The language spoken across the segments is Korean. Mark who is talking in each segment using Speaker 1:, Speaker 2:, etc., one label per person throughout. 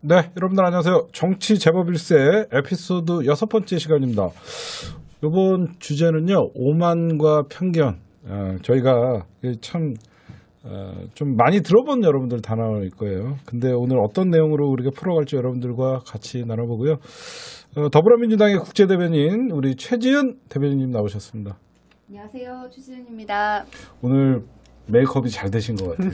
Speaker 1: 네, 여러분들 안녕하세요. 정치 제법 일세 에피소드 6번째 시간입니다. 이번 주제는요, 오만과 편견. 저희가 참 좀 많이 들어본 여러분들 단어일 거예요. 근데 오늘 어떤 내용으로 우리가 풀어갈지 여러분들과 같이 나눠보고요. 더불어민주당의 국제대변인 우리 최지은 대변인님 나오셨습니다.
Speaker 2: 안녕하세요, 최지은입니다.
Speaker 1: 오늘 메이크업이 잘 되신 것 같아요.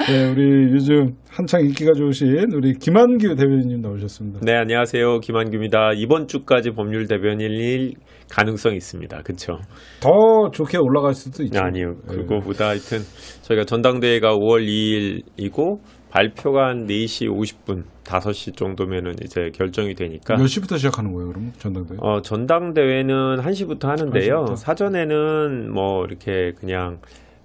Speaker 1: 네, 우리 요즘 한창 인기가 좋으신 우리 김한규 대변인님 나오셨습니다.
Speaker 3: 네, 안녕하세요. 김한규입니다. 이번 주까지 법률 대변인일 가능성이 있습니다. 그렇죠?
Speaker 1: 더 좋게 올라갈 수도 있죠.
Speaker 3: 아니요. 그거보다 하여튼 저희가 전당대회가 5월 2일이고 발표가 한 4시 50분, 5시 정도면은 이제 결정이 되니까.
Speaker 1: 몇 시부터 시작하는 거예요, 그럼 전당대회?
Speaker 3: 전당대회는 1시부터 하는데요.
Speaker 1: 1시부터?
Speaker 3: 사전에는 뭐 이렇게 그냥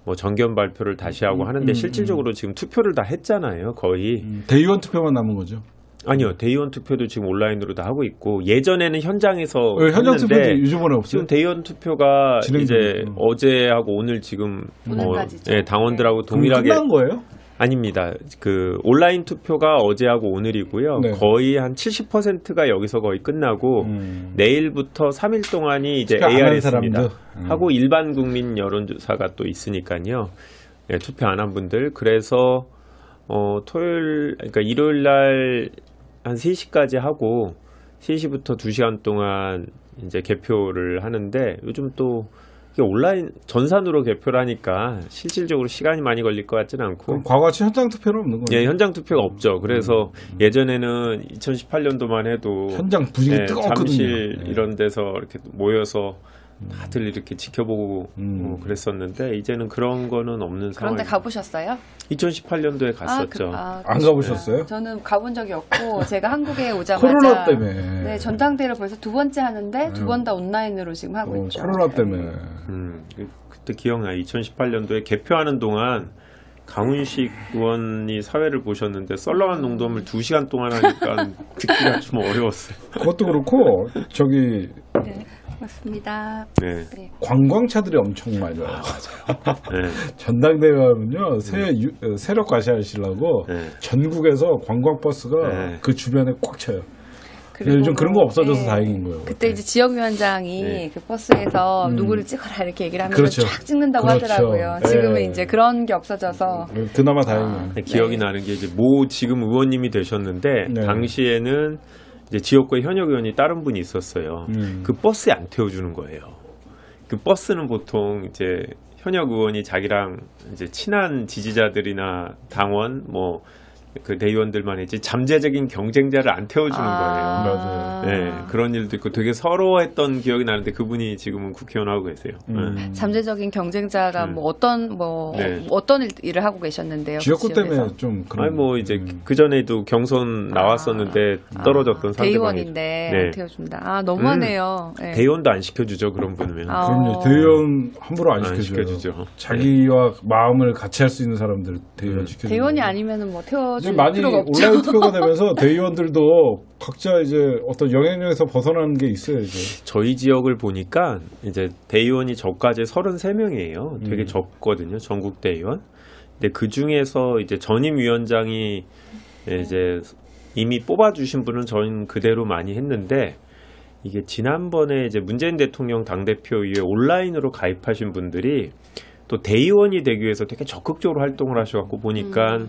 Speaker 3: 뭐 정견 발표를 다시 하고 하는데 실질적으로 지금 투표를 다 했잖아요, 거의.
Speaker 1: 대의원 투표만 남은 거죠?
Speaker 3: 아니요, 대의원 투표도 지금 온라인으로 다 하고 있고 예전에는 현장에서
Speaker 1: 현장 투표도
Speaker 3: 했는데
Speaker 1: 요즘은 없어요?
Speaker 3: 지금 대의원 투표가 이제
Speaker 1: 있고.
Speaker 3: 어제하고 오늘 지금
Speaker 2: 오늘까지죠.
Speaker 3: 네, 당원들하고
Speaker 1: 그럼
Speaker 3: 동일하게
Speaker 1: 끝난 거예요?
Speaker 3: 아닙니다. 그 온라인 투표가 어제하고 오늘이고요.
Speaker 1: 네.
Speaker 3: 거의 한 70%가 여기서 거의 끝나고 내일부터 3일 동안이 이제
Speaker 1: 투표 안한
Speaker 3: ARS입니다.
Speaker 1: 사람들?
Speaker 3: 하고 일반 국민 여론조사가 또 있으니까요. 네, 투표 안 한 분들. 그래서 그러니까 일요일 날 한 3시까지 하고 3시부터 2시간 동안 이제 개표를 하는데 요즘 또 이게 온라인 전산으로 개표를 하니까 실질적으로 시간이 많이 걸릴 것 같지는 않고.
Speaker 1: 그럼 과거같이 현장 투표는 없는 거예요?
Speaker 3: 예, 현장 투표가 없죠. 그래서 예전에는 2018년도만 해도
Speaker 1: 현장 분위기 뜨거웠거든요.
Speaker 3: 잠실 이런 데서 이렇게 모여서 다들 이렇게 지켜보고 그랬었는데 이제는 그런 거는 없는 상황.
Speaker 2: 그런데 가보셨어요?
Speaker 3: 2018년도에 갔었죠.
Speaker 1: 안 가보셨어요?
Speaker 2: 저는 가본 적이 없고 제가 한국에 오자마자
Speaker 1: 코로나 때문에.
Speaker 2: 네, 전당대회를 벌써 2번째 하는데 2번 다 온라인으로 지금 하고 있죠.
Speaker 1: 코로나 때문에.
Speaker 3: 그때 기억나요. 2018년도에 개표하는 동안 강훈식 의원이 사회를 보셨는데 썰렁한 농담을 2시간 동안 하니까 듣기가 좀 어려웠어요.
Speaker 1: 그것도 그렇고 저기
Speaker 2: 네, 맞습니다.
Speaker 3: 네.
Speaker 2: 네.
Speaker 1: 관광차들이 엄청 많이 와요.
Speaker 3: 맞아요. 네.
Speaker 1: 전당대회 하면요, 세력 과시하시려고
Speaker 3: 네.
Speaker 1: 전국에서 관광버스가
Speaker 3: 네.
Speaker 1: 그 주변에 꽉 차요. 요즘 그런 거 없어져서 다행인 거예요.
Speaker 2: 그때 이제 지역위원장이
Speaker 3: 네.
Speaker 2: 그 버스에서 누구를 찍어라 이렇게 얘기를 하면서
Speaker 1: 그렇죠.
Speaker 2: 쫙 찍는다고
Speaker 1: 그렇죠.
Speaker 2: 하더라고요.
Speaker 1: 네.
Speaker 2: 지금은 이제 그런 게 없어져서
Speaker 1: 그나마 다행이에요.
Speaker 3: 기억이 나는 게 이제 지금 의원님이 되셨는데
Speaker 1: 네.
Speaker 3: 당시에는 이제 지역구에 현역 의원이 다른 분이 있었어요. 그 버스에 안 태워주는 거예요. 그 버스는 보통 이제 현역 의원이 자기랑 이제 친한 지지자들이나 당원 그 대의원들만 했지 잠재적인 경쟁자를 안 태워주는 거예요.
Speaker 1: 맞아요.
Speaker 3: 네, 그런 일도 있고 되게 서러워했던 기억이 나는데 그분이 지금은 국회의원 하고 계세요. 네.
Speaker 2: 잠재적인 경쟁자가
Speaker 3: 네.
Speaker 2: 어떤 일을 하고 계셨는데요?
Speaker 1: 지역구
Speaker 2: 그
Speaker 1: 때문에
Speaker 2: 지역에서?
Speaker 1: 좀 그런.
Speaker 3: 아니 이제 그 전에도 경선 나왔었는데 떨어졌던 상대방이
Speaker 2: 대의원인데
Speaker 3: 네.
Speaker 2: 안 태워준다. 너무하네요. 네.
Speaker 3: 대의원도 안 시켜주죠 그런 분이면.
Speaker 1: 그럼요. 대의원 함부로 안
Speaker 3: 안
Speaker 1: 시켜줘요.
Speaker 3: 시켜주죠.
Speaker 1: 자기와 마음을 같이 할 수 있는 사람들 대의원 시켜줘요.
Speaker 2: 대의원이 아니면은 뭐 태워줄
Speaker 1: 많이
Speaker 2: 필요가 없죠.
Speaker 1: 온라인 투표가 되면서 대의원들도 각자 이제 어떤 영향력에서 벗어나는 게 있어요, 이제.
Speaker 3: 저희 지역을 보니까 이제 대의원이 저까지 33명이에요. 되게 적거든요. 전국 대의원. 근데 그 중에서 이제 전임 위원장이 이제 이미 뽑아주신 분은 저희는 그대로 많이 했는데 이게 지난번에 이제 문재인 대통령 당대표 이후에 온라인으로 가입하신 분들이 또 대의원이 되기 위해서 되게 적극적으로 활동을 하셔갖고 보니까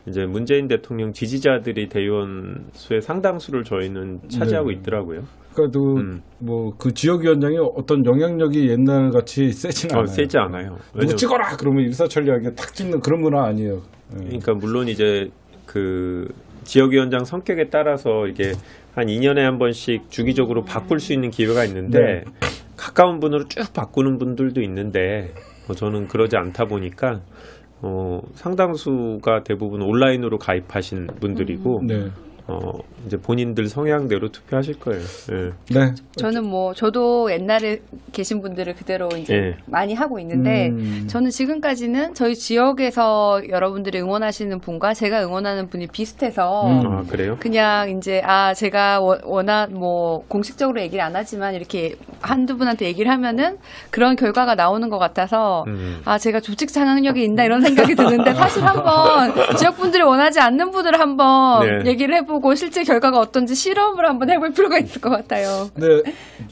Speaker 3: 이제 문재인 대통령 지지자들이 대의원 수의 상당수를 저희는 차지하고 있더라고요.
Speaker 1: 그러니까 뭐 그 지역위원장이 어떤 영향력이 옛날 같이 세진 않아요.
Speaker 3: 세지 않아요.
Speaker 1: 누구 찍어라 그러면 일사천리하게 탁 찍는 그런 문화 아니에요. 네.
Speaker 3: 그러니까 물론 이제 그 지역위원장 성격에 따라서 이게 한 2년에 한 번씩 주기적으로 바꿀 수 있는 기회가 있는데
Speaker 1: 네.
Speaker 3: 가까운 분으로 쭉 바꾸는 분들도 있는데 저는 그러지 않다 보니까 상당수가 대부분 온라인으로 가입하신 분들이고
Speaker 1: 네.
Speaker 3: 이제 본인들 성향대로 투표하실 거예요. 예.
Speaker 1: 네.
Speaker 2: 저는 뭐 저도 옛날에 계신 분들을 그대로 이제
Speaker 3: 예.
Speaker 2: 많이 하고 있는데 저는 지금까지는 저희 지역에서 여러분들이 응원하시는 분과 제가 응원하는 분이 비슷해서
Speaker 3: 아, 그래요?
Speaker 2: 그냥 이제 제가 워낙 뭐 공식적으로 얘기를 안 하지만 이렇게 한두 분한테 얘기를 하면은 그런 결과가 나오는 것 같아서 제가 조직 장악력이 있나 이런 생각이 드는데 사실 한번 지역분들이 원하지 않는 분을 한번
Speaker 3: 네.
Speaker 2: 얘기를 해보고 실제 결과가 어떤지 실험을 한번 해볼 필요가 있을 것 같아요.
Speaker 1: 네.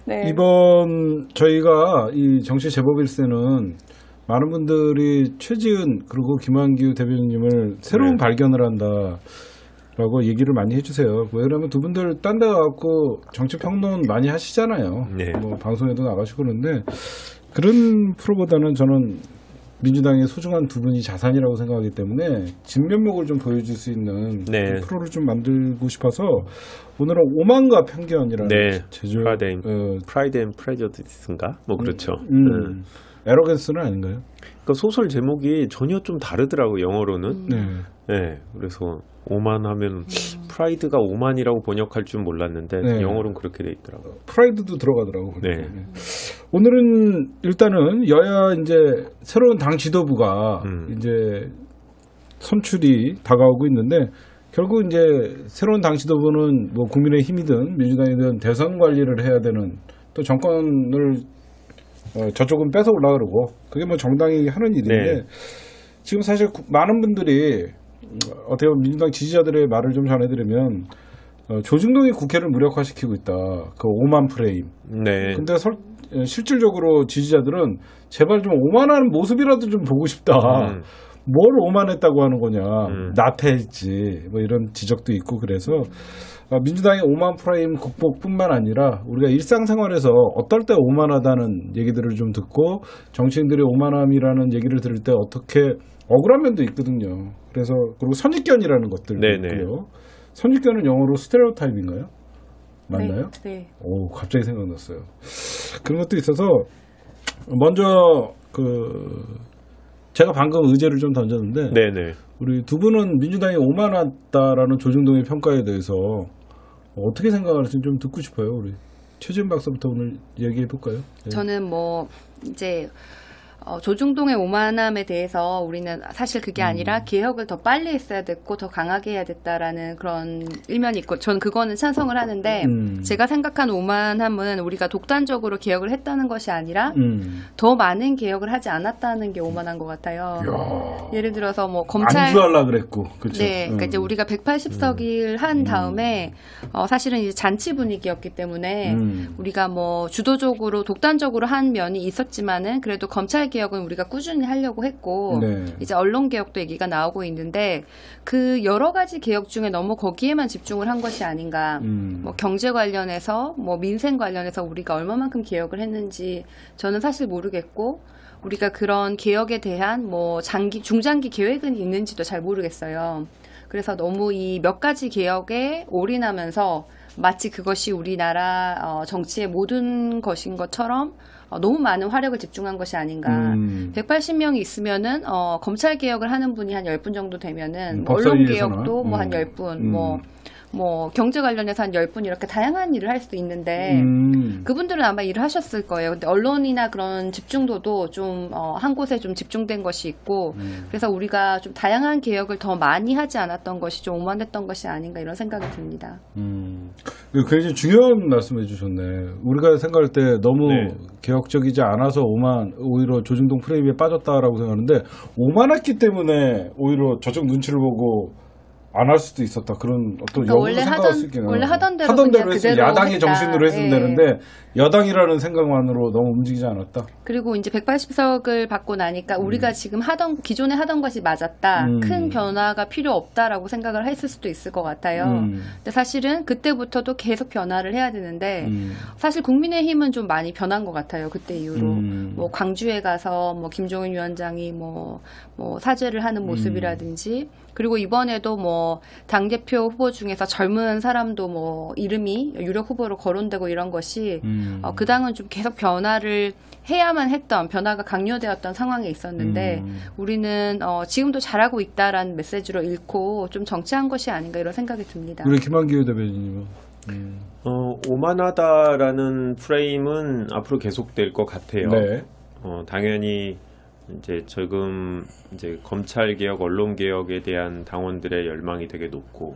Speaker 2: 네.
Speaker 1: 이번 저희가 이 정치 재벌일세는 많은 분들이 최지은 그리고 김한규 대변인님을 새로운
Speaker 3: 네.
Speaker 1: 발견을 한다라고 얘기를 많이 해주세요. 왜냐하면 두 분들 딴 데 가고 정치 평론 많이 하시잖아요.
Speaker 3: 네.
Speaker 1: 뭐 방송에도 나가시고 그러는데 그런 프로보다는 저는 민주당의 소중한 두 분이 자산이라고 생각하기 때문에 진면목을 좀 보여줄 수 있는
Speaker 3: 네.
Speaker 1: 프로를 좀 만들고 싶어서 오늘은 오만과 편견이라는
Speaker 3: 네.
Speaker 1: 제주
Speaker 3: 프라이드 앤 프레저디스인가? 뭐 그렇죠.
Speaker 1: 에러겐스는 아닌가요?
Speaker 3: 그러니까 소설 제목이 전혀 좀 다르더라고 영어로는.
Speaker 1: 네.
Speaker 3: 네. 그래서 오만하면 프라이드가 오만이라고 번역할 줄 몰랐는데
Speaker 1: 네.
Speaker 3: 영어로는 그렇게 돼 있더라고요.
Speaker 1: 프라이드도 들어가더라고요.
Speaker 3: 네.
Speaker 1: 오늘은 일단은 여야 이제 새로운 당 지도부가 이제 선출이 다가오고 있는데 결국 이제 새로운 당 지도부는 뭐 국민의힘이든 민주당이든 대선 관리를 해야 되는 또 정권을 저쪽은 뺏어올라 그러고 그게 뭐 정당이 하는 일인데
Speaker 3: 네.
Speaker 1: 지금 사실 많은 분들이 어떻게 보면 민주당 지지자들의 말을 좀 전해드리면 조중동이 국회를 무력화시키고 있다. 그 오만 프레임.
Speaker 3: 네.
Speaker 1: 근데 실질적으로 지지자들은 제발 좀 오만한 모습이라도 좀 보고 싶다. 뭘 오만했다고 하는 거냐. 나태했지. 뭐 이런 지적도 있고 그래서 민주당의 오만 프레임 극복뿐만 아니라 우리가 일상생활에서 어떨 때 오만하다는 얘기들을 좀 듣고 정치인들의 오만함이라는 얘기를 들을 때 어떻게 억울한 면도 있거든요. 그래서 그리고 선입견이라는 것들도
Speaker 3: 네네.
Speaker 1: 있고요. 선입견은 영어로 스테레오타입인가요? 맞나요?
Speaker 2: 네.
Speaker 1: 오, 갑자기 생각났어요. 그런 것도 있어서 먼저 제가 방금 의제를 좀 던졌는데
Speaker 3: 네네.
Speaker 1: 우리 두 분은 민주당이 오만하다라는 조중동의 평가에 대해서 어떻게 생각하는지 좀 듣고 싶어요. 우리 최지은 박사부터 오늘 얘기해 볼까요? 네.
Speaker 2: 저는 뭐 이제 조중동의 오만함에 대해서 우리는 사실 그게 아니라 개혁을 더 빨리 했어야 됐고 더 강하게 해야 됐다라는 그런 일면이 있고 저는 그거는 찬성을 하는데 제가 생각하는 오만함은 우리가 독단적으로 개혁을 했다는 것이 아니라 더 많은 개혁을 하지 않았다는 게 오만한 것 같아요. 예를 들어서 뭐 검찰
Speaker 1: 안주하려 그랬고 그렇죠.
Speaker 2: 네, 그러니까 이제 우리가 180석을 한 다음에 사실은 이제 잔치 분위기였기 때문에 우리가 뭐 주도적으로 독단적으로 한 면이 있었지만은 그래도 검찰 개혁은 우리가 꾸준히 하려고 했고
Speaker 1: 네.
Speaker 2: 이제 언론 개혁도 얘기가 나오고 있는데 그 여러 가지 개혁 중에 너무 거기에만 집중을 한 것이 아닌가. 뭐 경제 관련해서 뭐 민생 관련해서 우리가 얼마만큼 개혁을 했는지 저는 사실 모르겠고 우리가 그런 개혁에 대한 뭐 중장기 계획은 있는지도 잘 모르겠어요. 그래서 너무 이 몇 가지 개혁에 올인하면서 마치 그것이 우리나라 정치의 모든 것인 것처럼 너무 많은 화력을 집중한 것이 아닌가. 180명이 있으면은 검찰 개혁을 하는 분이 한 10분 정도 되면은 언론 개혁도 뭐 한 10분, 뭐 경제 관련해서 한 10분 이렇게 다양한 일을 할 수도 있는데 그분들은 아마 일을 하셨을 거예요. 근데 언론이나 그런 집중도도 좀 한 곳에 좀 집중된 것이 있고 그래서 우리가 좀 다양한 개혁을 더 많이 하지 않았던 것이 좀 오만했던 것이 아닌가 이런 생각이 듭니다.
Speaker 1: 굉장히 중요한 말씀해 주셨네. 우리가 생각할 때 너무 개혁적이지 않아서 오히려 조중동 프레임에 빠졌다라고 생각하는데 오만했기 때문에 오히려 저쪽 눈치를 보고 안 할 수도 있었다. 그런 어떤
Speaker 2: 그러니까
Speaker 1: 역으로 생각할 수 있겠네요.
Speaker 2: 원래 하던 대로
Speaker 1: 했으면
Speaker 2: 그대로
Speaker 1: 야당의
Speaker 2: 했다.
Speaker 1: 정신으로 했으면 되는데 여당이라는 생각만으로 너무 움직이지 않았다.
Speaker 2: 그리고 이제 180석을 받고 나니까 우리가 지금 기존에 하던 것이 맞았다. 큰 변화가 필요 없다라고 생각을 했을 수도 있을 것 같아요. 근데 사실은 그때부터도 계속 변화를 해야 되는데 사실 국민의힘은 좀 많이 변한 것 같아요. 그때 이후로. 뭐 광주에 가서 뭐 김종인 위원장이 뭐 사죄를 하는 모습이라든지 그리고 이번에도 뭐 당대표 후보 중에서 젊은 사람도 뭐 이름이 유력 후보로 거론되고 이런 것이 그 당은 좀 계속 변화를 해야만 했던, 변화가 강요되었던 상황에 있었는데 우리는 지금도 잘하고 있다라는 메시지로 읽고 좀 정치한 것이 아닌가 이런 생각이 듭니다.
Speaker 1: 우리 김한길 대변인님은
Speaker 3: 오만하다라는 프레임은 앞으로 계속될 것 같아요.
Speaker 1: 네.
Speaker 3: 당연히 이제 지금 이제 검찰 개혁, 언론 개혁에 대한 당원들의 열망이 되게 높고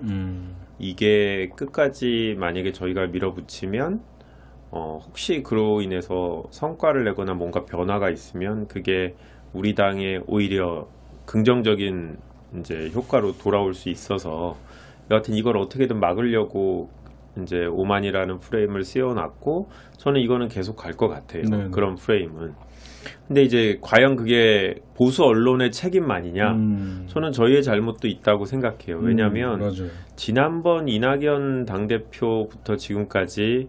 Speaker 3: 이게 끝까지 만약에 저희가 밀어붙이면 혹시 그로 인해서 성과를 내거나 뭔가 변화가 있으면 그게 우리 당에 오히려 긍정적인 이제 효과로 돌아올 수 있어서 여하튼 이걸 어떻게든 막으려고 이제 오만이라는 프레임을 씌워놨고 저는 이거는 계속 갈 것 같아요.
Speaker 1: 네네.
Speaker 3: 그런 프레임은. 근데 이제 과연 그게 보수 언론의 책임만이냐? 저는 저희의 잘못도 있다고 생각해요. 왜냐하면
Speaker 1: 맞아요.
Speaker 3: 지난번 이낙연 당대표부터 지금까지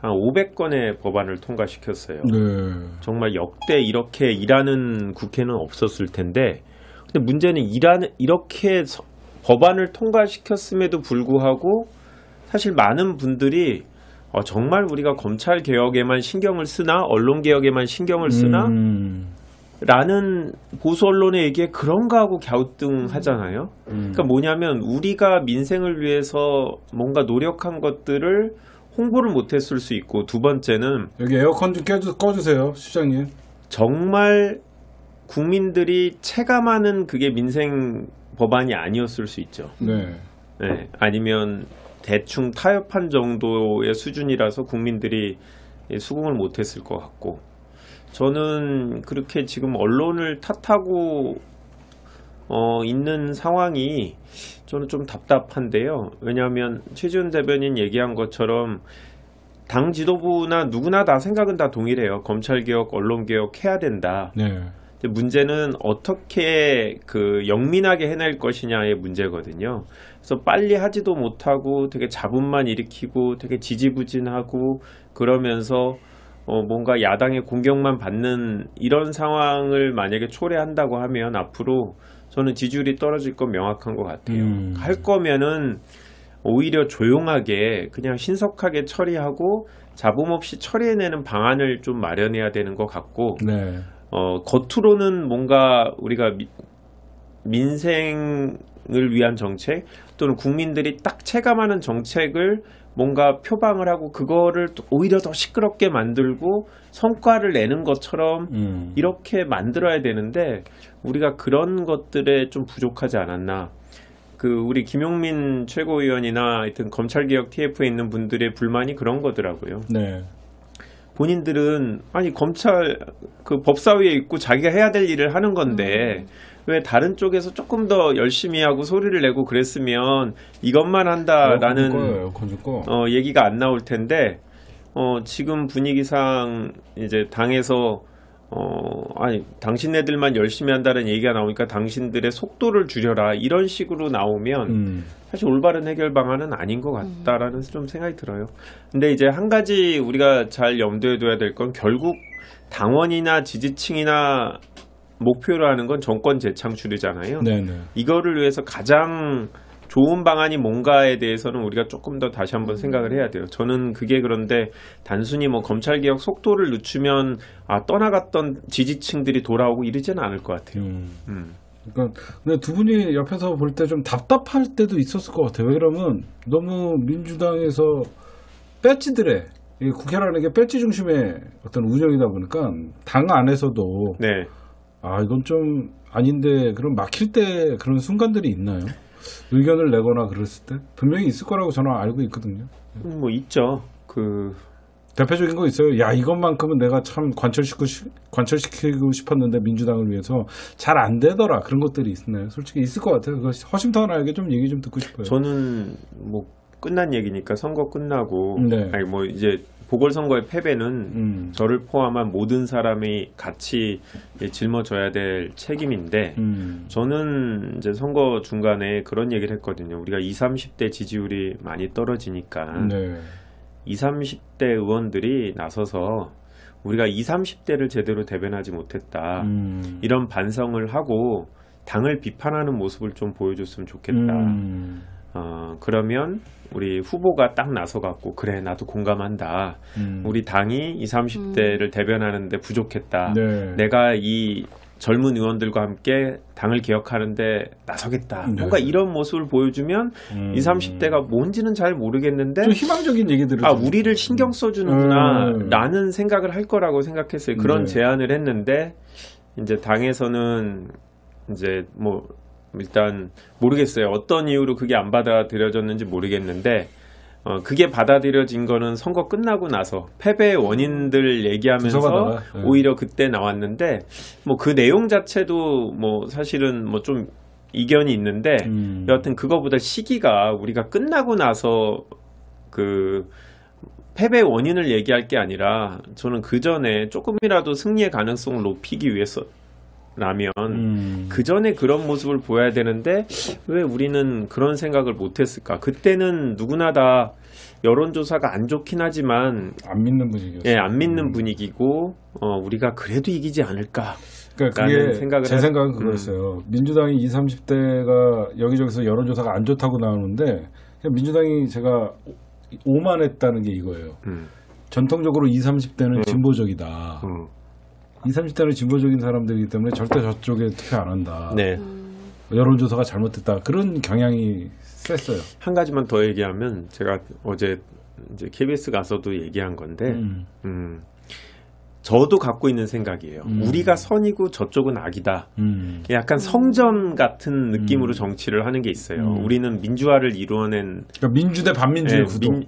Speaker 3: 한 500건의 법안을 통과시켰어요.
Speaker 1: 네.
Speaker 3: 정말 역대 이렇게 일하는 국회는 없었을 텐데 근데 문제는 이렇게 법안을 통과시켰음에도 불구하고 사실 많은 분들이 정말 우리가 검찰 개혁에만 신경을 쓰나 언론 개혁에만 신경을 쓰나 라는 보수 언론의 얘기에 그런가 하고 갸우뚱하잖아요. 그러니까 뭐냐면 우리가 민생을 위해서 뭔가 노력한 것들을 홍보를 못했을 수 있고 두 번째는
Speaker 1: 여기 에어컨 좀 꺼주세요, 시장님.
Speaker 3: 정말 국민들이 체감하는 그게 민생 법안이 아니었을 수 있죠.
Speaker 1: 네.
Speaker 3: 네, 아니면 대충 타협한 정도의 수준이라서 국민들이 수긍을 못했을 것 같고 저는 그렇게 지금 언론을 탓하고 있는 상황이 저는 좀 답답한데요. 왜냐하면 최지훈 대변인 얘기한 것처럼 당 지도부나 누구나 다 생각은 다 동일해요. 검찰개혁, 언론개혁 해야 된다.
Speaker 1: 네.
Speaker 3: 문제는 어떻게 그 영민하게 해낼 것이냐의 문제거든요. 그래서 빨리 하지도 못하고 되게 잡음만 일으키고 되게 지지부진하고 그러면서 뭔가 야당의 공격만 받는 이런 상황을 만약에 초래한다고 하면 앞으로 저는 지지율이 떨어질 건 명확한 것 같아요. 할 거면은 오히려 조용하게 그냥 신속하게 처리하고 잡음 없이 처리해내는 방안을 좀 마련해야 되는 것 같고
Speaker 1: 네.
Speaker 3: 겉으로는 뭔가 우리가 민생을 위한 정책 또는 국민들이 딱 체감하는 정책을 뭔가 표방을 하고 그거를 오히려 더 시끄럽게 만들고 성과를 내는 것처럼 이렇게 만들어야 되는데 우리가 그런 것들에 좀 부족하지 않았나. 우리 김용민 최고위원이나 하여튼 검찰개혁 TF에 있는 분들의 불만이 그런 거더라고요.
Speaker 1: 네.
Speaker 3: 본인들은 아니 검찰 법사위에 있고 자기가 해야 될 일을 하는 건데 왜 다른 쪽에서 조금 더 열심히 하고 소리를 내고 그랬으면 이것만 한다라는 얘기가 안 나올 텐데 지금 분위기상 이제 당에서 아니 당신네들만 열심히 한다는 얘기가 나오니까 당신들의 속도를 줄여라 이런 식으로 나오면 사실 올바른 해결 방안은 아닌 것 같다라는 좀 생각이 들어요. 근데 이제 한 가지 우리가 잘 염두에 둬야 될 건 결국 당원이나 지지층이나 목표로 하는 건 정권 재창출이잖아요.
Speaker 1: 네네. 이거를
Speaker 3: 위해서 가장 좋은 방안이 뭔가에 대해서는 우리가 조금 더 다시 한번 생각을 해야 돼요. 저는 그게 그런데 단순히 뭐 검찰개혁 속도를 늦추면 떠나갔던 지지층들이 돌아오고 이러지는 않을 것 같아요.
Speaker 1: 그러니까 근데 두 분이 옆에서 볼 때 좀 답답할 때도 있었을 것 같아요. 왜 그러면 너무 민주당에서 배지들의 국회라는 게 배지 중심의 어떤 운영이다 보니까 당 안에서도
Speaker 3: 네.
Speaker 1: 이건 좀 아닌데 그럼 막힐 때 그런 순간들이 있나요? 의견을 내거나 그랬을 때 분명히 있을 거라고 저는 알고 있거든요.
Speaker 3: 뭐 있죠.
Speaker 1: 대표적인 거 있어요. 야 이것만큼은 내가 참 관철시키고 싶었는데 민주당을 위해서 잘 안 되더라. 그런 것들이 있나요? 솔직히 있을 것 같아요. 그거 허심탄회하게 좀 얘기 좀 듣고 싶어요.
Speaker 3: 저는 뭐 끝난 얘기니까 선거 끝나고
Speaker 1: 네.
Speaker 3: 아니 뭐 이제 보궐선거의 패배는 저를 포함한 모든 사람이 같이 짊어져야 될 책임인데 저는 이제 선거 중간에 그런 얘기를 했거든요. 우리가 20, 30대 지지율이 많이 떨어지니까
Speaker 1: 네.
Speaker 3: 20, 30대 의원들이 나서서 우리가 20, 30대를 제대로 대변하지 못했다. 이런 반성을 하고 당을 비판하는 모습을 좀 보여줬으면 좋겠다. 그러면 우리 후보가 딱 나서갖고 그래 나도 공감한다. 우리 당이 20, 30대를 대변하는데 부족했다.
Speaker 1: 네.
Speaker 3: 내가 이 젊은 의원들과 함께 당을 개혁하는데 나서겠다.
Speaker 1: 네.
Speaker 3: 뭔가 이런 모습을 보여주면 20, 30대가 뭔지는 잘 모르겠는데
Speaker 1: 좀 희망적인 얘기들을
Speaker 3: 우리를 신경 써주는구나 라는 생각을 할 거라고 생각했어요. 그런
Speaker 1: 네.
Speaker 3: 제안을 했는데 이제 당에서는 이제 뭐 일단 모르겠어요. 어떤 이유로 그게 안 받아들여졌는지 모르겠는데 그게 받아들여진 거는 선거 끝나고 나서 패배의 원인들 얘기하면서
Speaker 1: 분석하다가, 네.
Speaker 3: 오히려 그때 나왔는데 뭐 그 내용 자체도 뭐 사실은 뭐 좀 이견이 있는데 여하튼 그거보다 시기가 우리가 끝나고 나서 그 패배의 원인을 얘기할 게 아니라 저는 그 전에 조금이라도 승리의 가능성을 높이기 위해서 라면 그 전에 그런 모습을 보여야 되는데 왜 우리는 그런 생각을 못했을까? 그때는 누구나 다 여론조사가 안 좋긴 하지만
Speaker 1: 안 믿는 분위기였어요.
Speaker 3: 예, 안 믿는 분위기고 우리가 그래도 이기지 않을까?
Speaker 1: 그러니까 그게 제 생각은 그거였어요. 민주당이 20, 30대가 여기저기서 여론조사가 안 좋다고 나오는데 그냥 민주당이 제가 오만했다는 게 이거예요. 전통적으로 20, 30대는 진보적이다. 20, 30대는 진보적인 사람들이기 때문에 절대 저쪽에 투표 안 한다.
Speaker 3: 네.
Speaker 1: 여론조사가 잘못됐다. 그런 경향이 셌어요.
Speaker 3: 한 가지만 더 얘기하면 제가 어제 이제 KBS 가서도 얘기한 건데 저도 갖고 있는 생각이에요. 우리가 선이고 저쪽은 악이다. 약간 성전 같은 느낌으로 정치를 하는 게 있어요. 우리는 민주화를 이루어낸
Speaker 1: 그러니까 민주 대 반민주의 구도.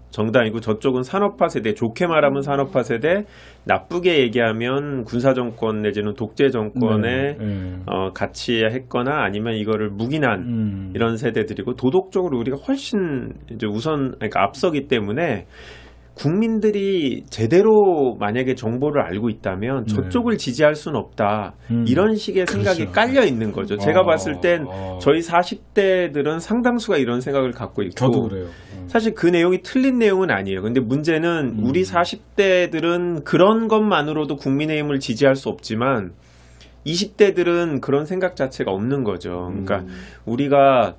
Speaker 3: 정당이고 저쪽은 산업화 세대, 좋게 말하면 산업화 세대, 나쁘게 얘기하면 군사정권 내지는 독재정권에 같이 했거나 아니면 이거를 묵인한 이런 세대들이고 도덕적으로 우리가 훨씬 이제 그러니까 앞서기 때문에 국민들이 제대로 만약에 정보를 알고 있다면 저쪽을 지지할 수는 없다. 이런 식의 생각이
Speaker 1: 그렇죠.
Speaker 3: 깔려 있는 거죠. 제가 봤을 땐 저희 40대들은 상당수가 이런 생각을 갖고 있고
Speaker 1: 저도 그래요.
Speaker 3: 사실 그 내용이 틀린 내용은 아니에요. 근데 문제는 우리 40대들은 그런 것만으로도 국민의힘을 지지할 수 없지만 20대들은 그런 생각 자체가 없는 거죠. 그러니까 우리가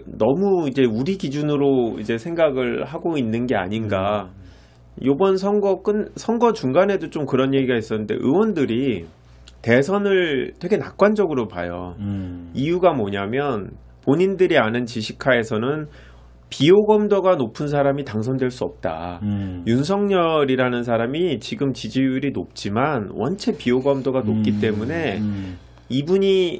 Speaker 3: 너무 이제 우리 기준으로 이제 생각을 하고 있는 게 아닌가. 요번 선거 중간에도 좀 그런 얘기가 있었는데 의원들이 대선을 되게 낙관적으로 봐요. 이유가 뭐냐면 본인들이 아는 지식하에서는 비호감도가 높은 사람이 당선될 수 없다. 윤석열이라는 사람이 지금 지지율이 높지만 원체 비호감도가 높기 때문에 이분이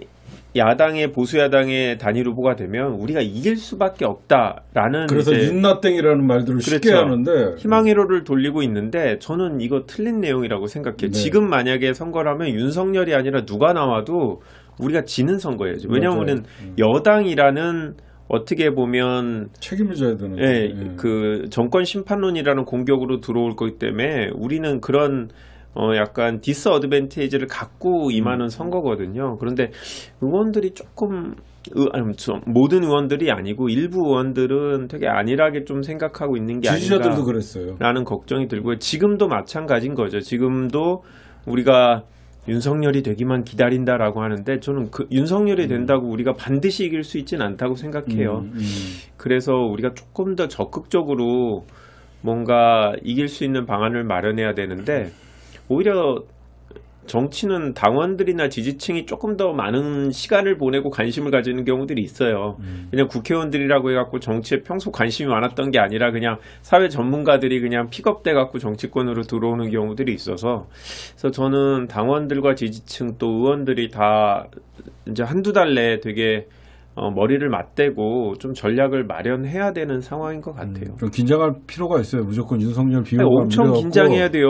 Speaker 3: 야당의 보수야당의 단일 후보가 되면 우리가 이길 수밖에 없다라는
Speaker 1: 그래서 윤나땡이라는 말들을 쉽게
Speaker 3: 그렇죠.
Speaker 1: 하는데
Speaker 3: 희망회로를 돌리고 있는데 저는 이거 틀린 내용이라고 생각해요.
Speaker 1: 네.
Speaker 3: 지금 만약에 선거를 하면 윤석열이 아니라 누가 나와도 우리가 지는 선거예요. 왜냐하면 여당이라는 어떻게 보면
Speaker 1: 책임을 져야 되는
Speaker 3: 그 정권 심판론이라는 공격으로 들어올 거기 때문에 우리는 그런 약간 디스어드밴티지를 갖고 임하는 선거거든요. 그런데 의원들이 조금 모든 의원들이 아니고 일부 의원들은 되게 안일하게 좀 생각하고 있는 게
Speaker 1: 지지자들도 그랬어요.
Speaker 3: 라는 걱정이 들고요. 지금도 마찬가지인 거죠. 지금도 우리가 윤석열이 되기만 기다린다라고 하는데 저는 윤석열이 된다고 우리가 반드시 이길 수 있지는 않다고 생각해요. 그래서 우리가 조금 더 적극적으로 뭔가 이길 수 있는 방안을 마련해야 되는데 오히려 정치는 당원들이나 지지층이 조금 더 많은 시간을 보내고 관심을 가지는 경우들이 있어요. 그냥 국회의원들이라고 해갖고 정치에 평소 관심이 많았던 게 아니라 그냥 사회 전문가들이 그냥 픽업돼갖고 정치권으로 들어오는 경우들이 있어서 그래서 저는 당원들과 지지층 또 의원들이 다 이제 한두 달 내에 되게 머리를 맞대고 좀 전략을 마련해야 되는 상황인 것 같아요.
Speaker 1: 좀 긴장할 필요가 있어요. 무조건 윤석열 비호감
Speaker 3: 엄청 긴장해야 돼요.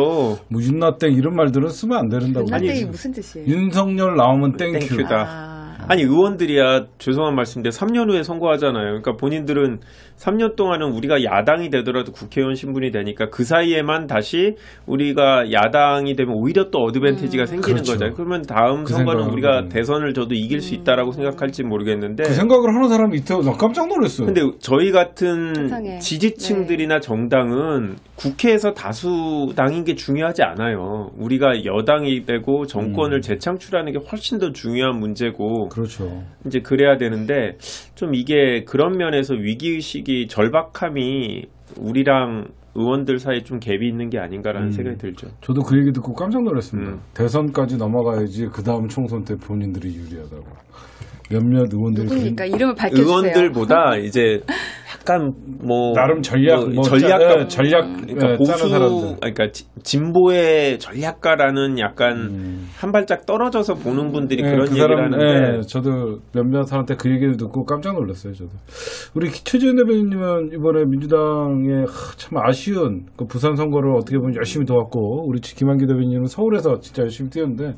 Speaker 1: 뭐 윤나땡 이런 말들은 쓰면 안 된다고.
Speaker 2: 윤나땡이 무슨 뜻이에요?
Speaker 1: 윤석열 나오면 땡큐.
Speaker 3: 땡큐다. 아니 의원들이야 죄송한 말씀인데 3년 후에 선거하잖아요. 그러니까 본인들은 3년 동안은 우리가 야당이 되더라도 국회의원 신분이 되니까 그 사이에만 다시 우리가 야당이 되면 오히려 또 어드밴티지가 생기는
Speaker 1: 그렇죠.
Speaker 3: 거잖아요. 그러면 다음
Speaker 1: 그
Speaker 3: 선거는
Speaker 1: 생각은
Speaker 3: 우리가 대선을 져도 이길 수 있다라고 생각할지 모르겠는데
Speaker 1: 그 생각을 하는 사람이 있대요. 나 깜짝 놀랐어요.
Speaker 3: 근데 저희 같은
Speaker 2: 세상에.
Speaker 3: 지지층들이나 정당은 국회에서 다수당인 게 중요하지 않아요. 우리가 여당이 되고 정권을 재창출하는 게 훨씬 더 중요한 문제고
Speaker 1: 그렇죠.
Speaker 3: 이제 그래야 되는데 좀 이게 그런 면에서 위기의식이 절박함이 우리랑 의원들 사이에 좀 갭이 있는 게 아닌가라는 생각이 들죠.
Speaker 1: 저도 그 얘기 듣고 깜짝 놀랐습니다. 대선까지 넘어가야지 그 다음 총선 때 본인들이 유리하다고. 몇몇 의원들이
Speaker 2: 누구니까 이름을 밝혀주세요.
Speaker 3: 의원들보다 이제 약간 뭐
Speaker 1: 나름 전략
Speaker 3: 그러니까
Speaker 1: 짜는 사람들.
Speaker 3: 그러니까 진보의 전략가라는 약간 한 발짝 떨어져서 보는 분들이 그런
Speaker 1: 그
Speaker 3: 얘기를
Speaker 1: 사람,
Speaker 3: 하는데
Speaker 1: 저도 몇몇 사람한테 그 얘기를 듣고 깜짝 놀랐어요. 저도. 우리 최재현 대변인님은 이번에 민주당의 참 아쉬운 그 부산 선거를 어떻게 보면 열심히 도왔고 우리 김한기 대변인은 서울에서 진짜 열심히 뛰었는데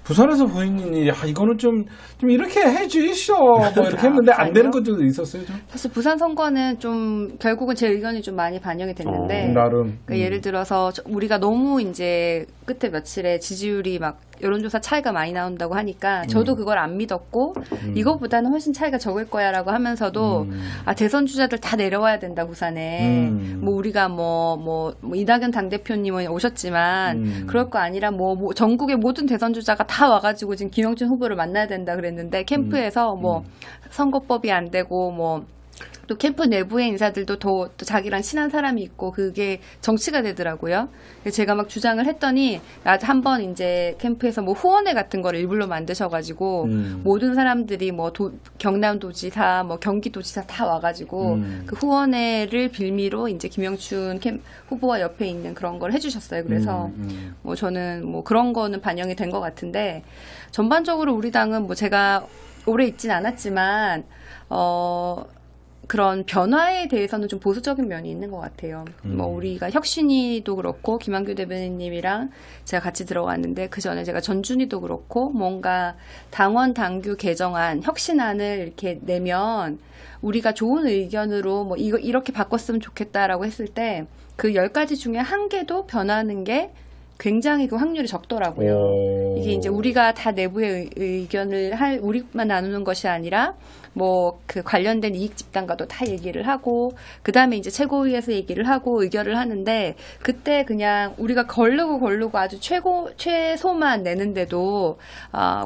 Speaker 1: 부산에서 본인이 이거는 좀 이렇게 해주시오 뭐 이렇게 했는데 안 되는 것도 있었어요. 좀?
Speaker 2: 사실 부산 선거는 좀 결국은 제 의견이 좀 많이 반영이 됐는데
Speaker 1: 나름
Speaker 2: 그러니까 예를 들어서 우리가 너무 이제 끝에 며칠에 지지율이 막 여론조사 차이가 많이 나온다고 하니까 저도 그걸 안 믿었고 이것보다는 훨씬 차이가 적을 거야라고 하면서도 대선 주자들 다 내려와야 된다 부산에 뭐 우리가 뭐 이낙연 당대표님은 오셨지만 그럴 거 아니라 뭐 전국의 모든 대선 주자가 다 와가지고 지금 김영춘 후보를 만나야 된다 그랬는데 캠프에서 뭐 선거법이 안 되고 뭐 또 캠프 내부의 인사들도 또 자기랑 친한 사람이 있고 그게 정치가 되더라고요. 그래서 제가 막 주장을 했더니 한번 이제 캠프에서 뭐 후원회 같은 거를 일부러 만드셔가지고 모든 사람들이 뭐 경남도지사, 뭐 경기도지사 다 와가지고 그 후원회를 빌미로 이제 김영춘 후보와 옆에 있는 그런 걸 해주셨어요. 그래서 뭐 저는 뭐 그런 거는 반영이 된 것 같은데 전반적으로 우리 당은 뭐 제가 오래 있진 않았지만 그런 변화에 대해서는 좀 보수적인 면이 있는 것 같아요. 뭐 우리가 혁신이도 그렇고 김한규 대변인님이랑 제가 같이 들어갔는데 그 전에 제가 전준희도 그렇고 뭔가 당원 당규 개정안 혁신안을 이렇게 내면 우리가 좋은 의견으로 뭐 이거 이렇게 바꿨으면 좋겠다라고 했을 때 그 10가지 중에 한 개도 변하는 게 굉장히 그 확률이 적더라고요. 이게 이제 우리가 다 내부의 의견을 우리만 나누는 것이 아니라 뭐 그 관련된 이익 집단과도 다 얘기를 하고 그 다음에 이제 최고위에서 얘기를 하고 의결을 하는데 그때 그냥 우리가 걸르고 아주 최소만 내는데도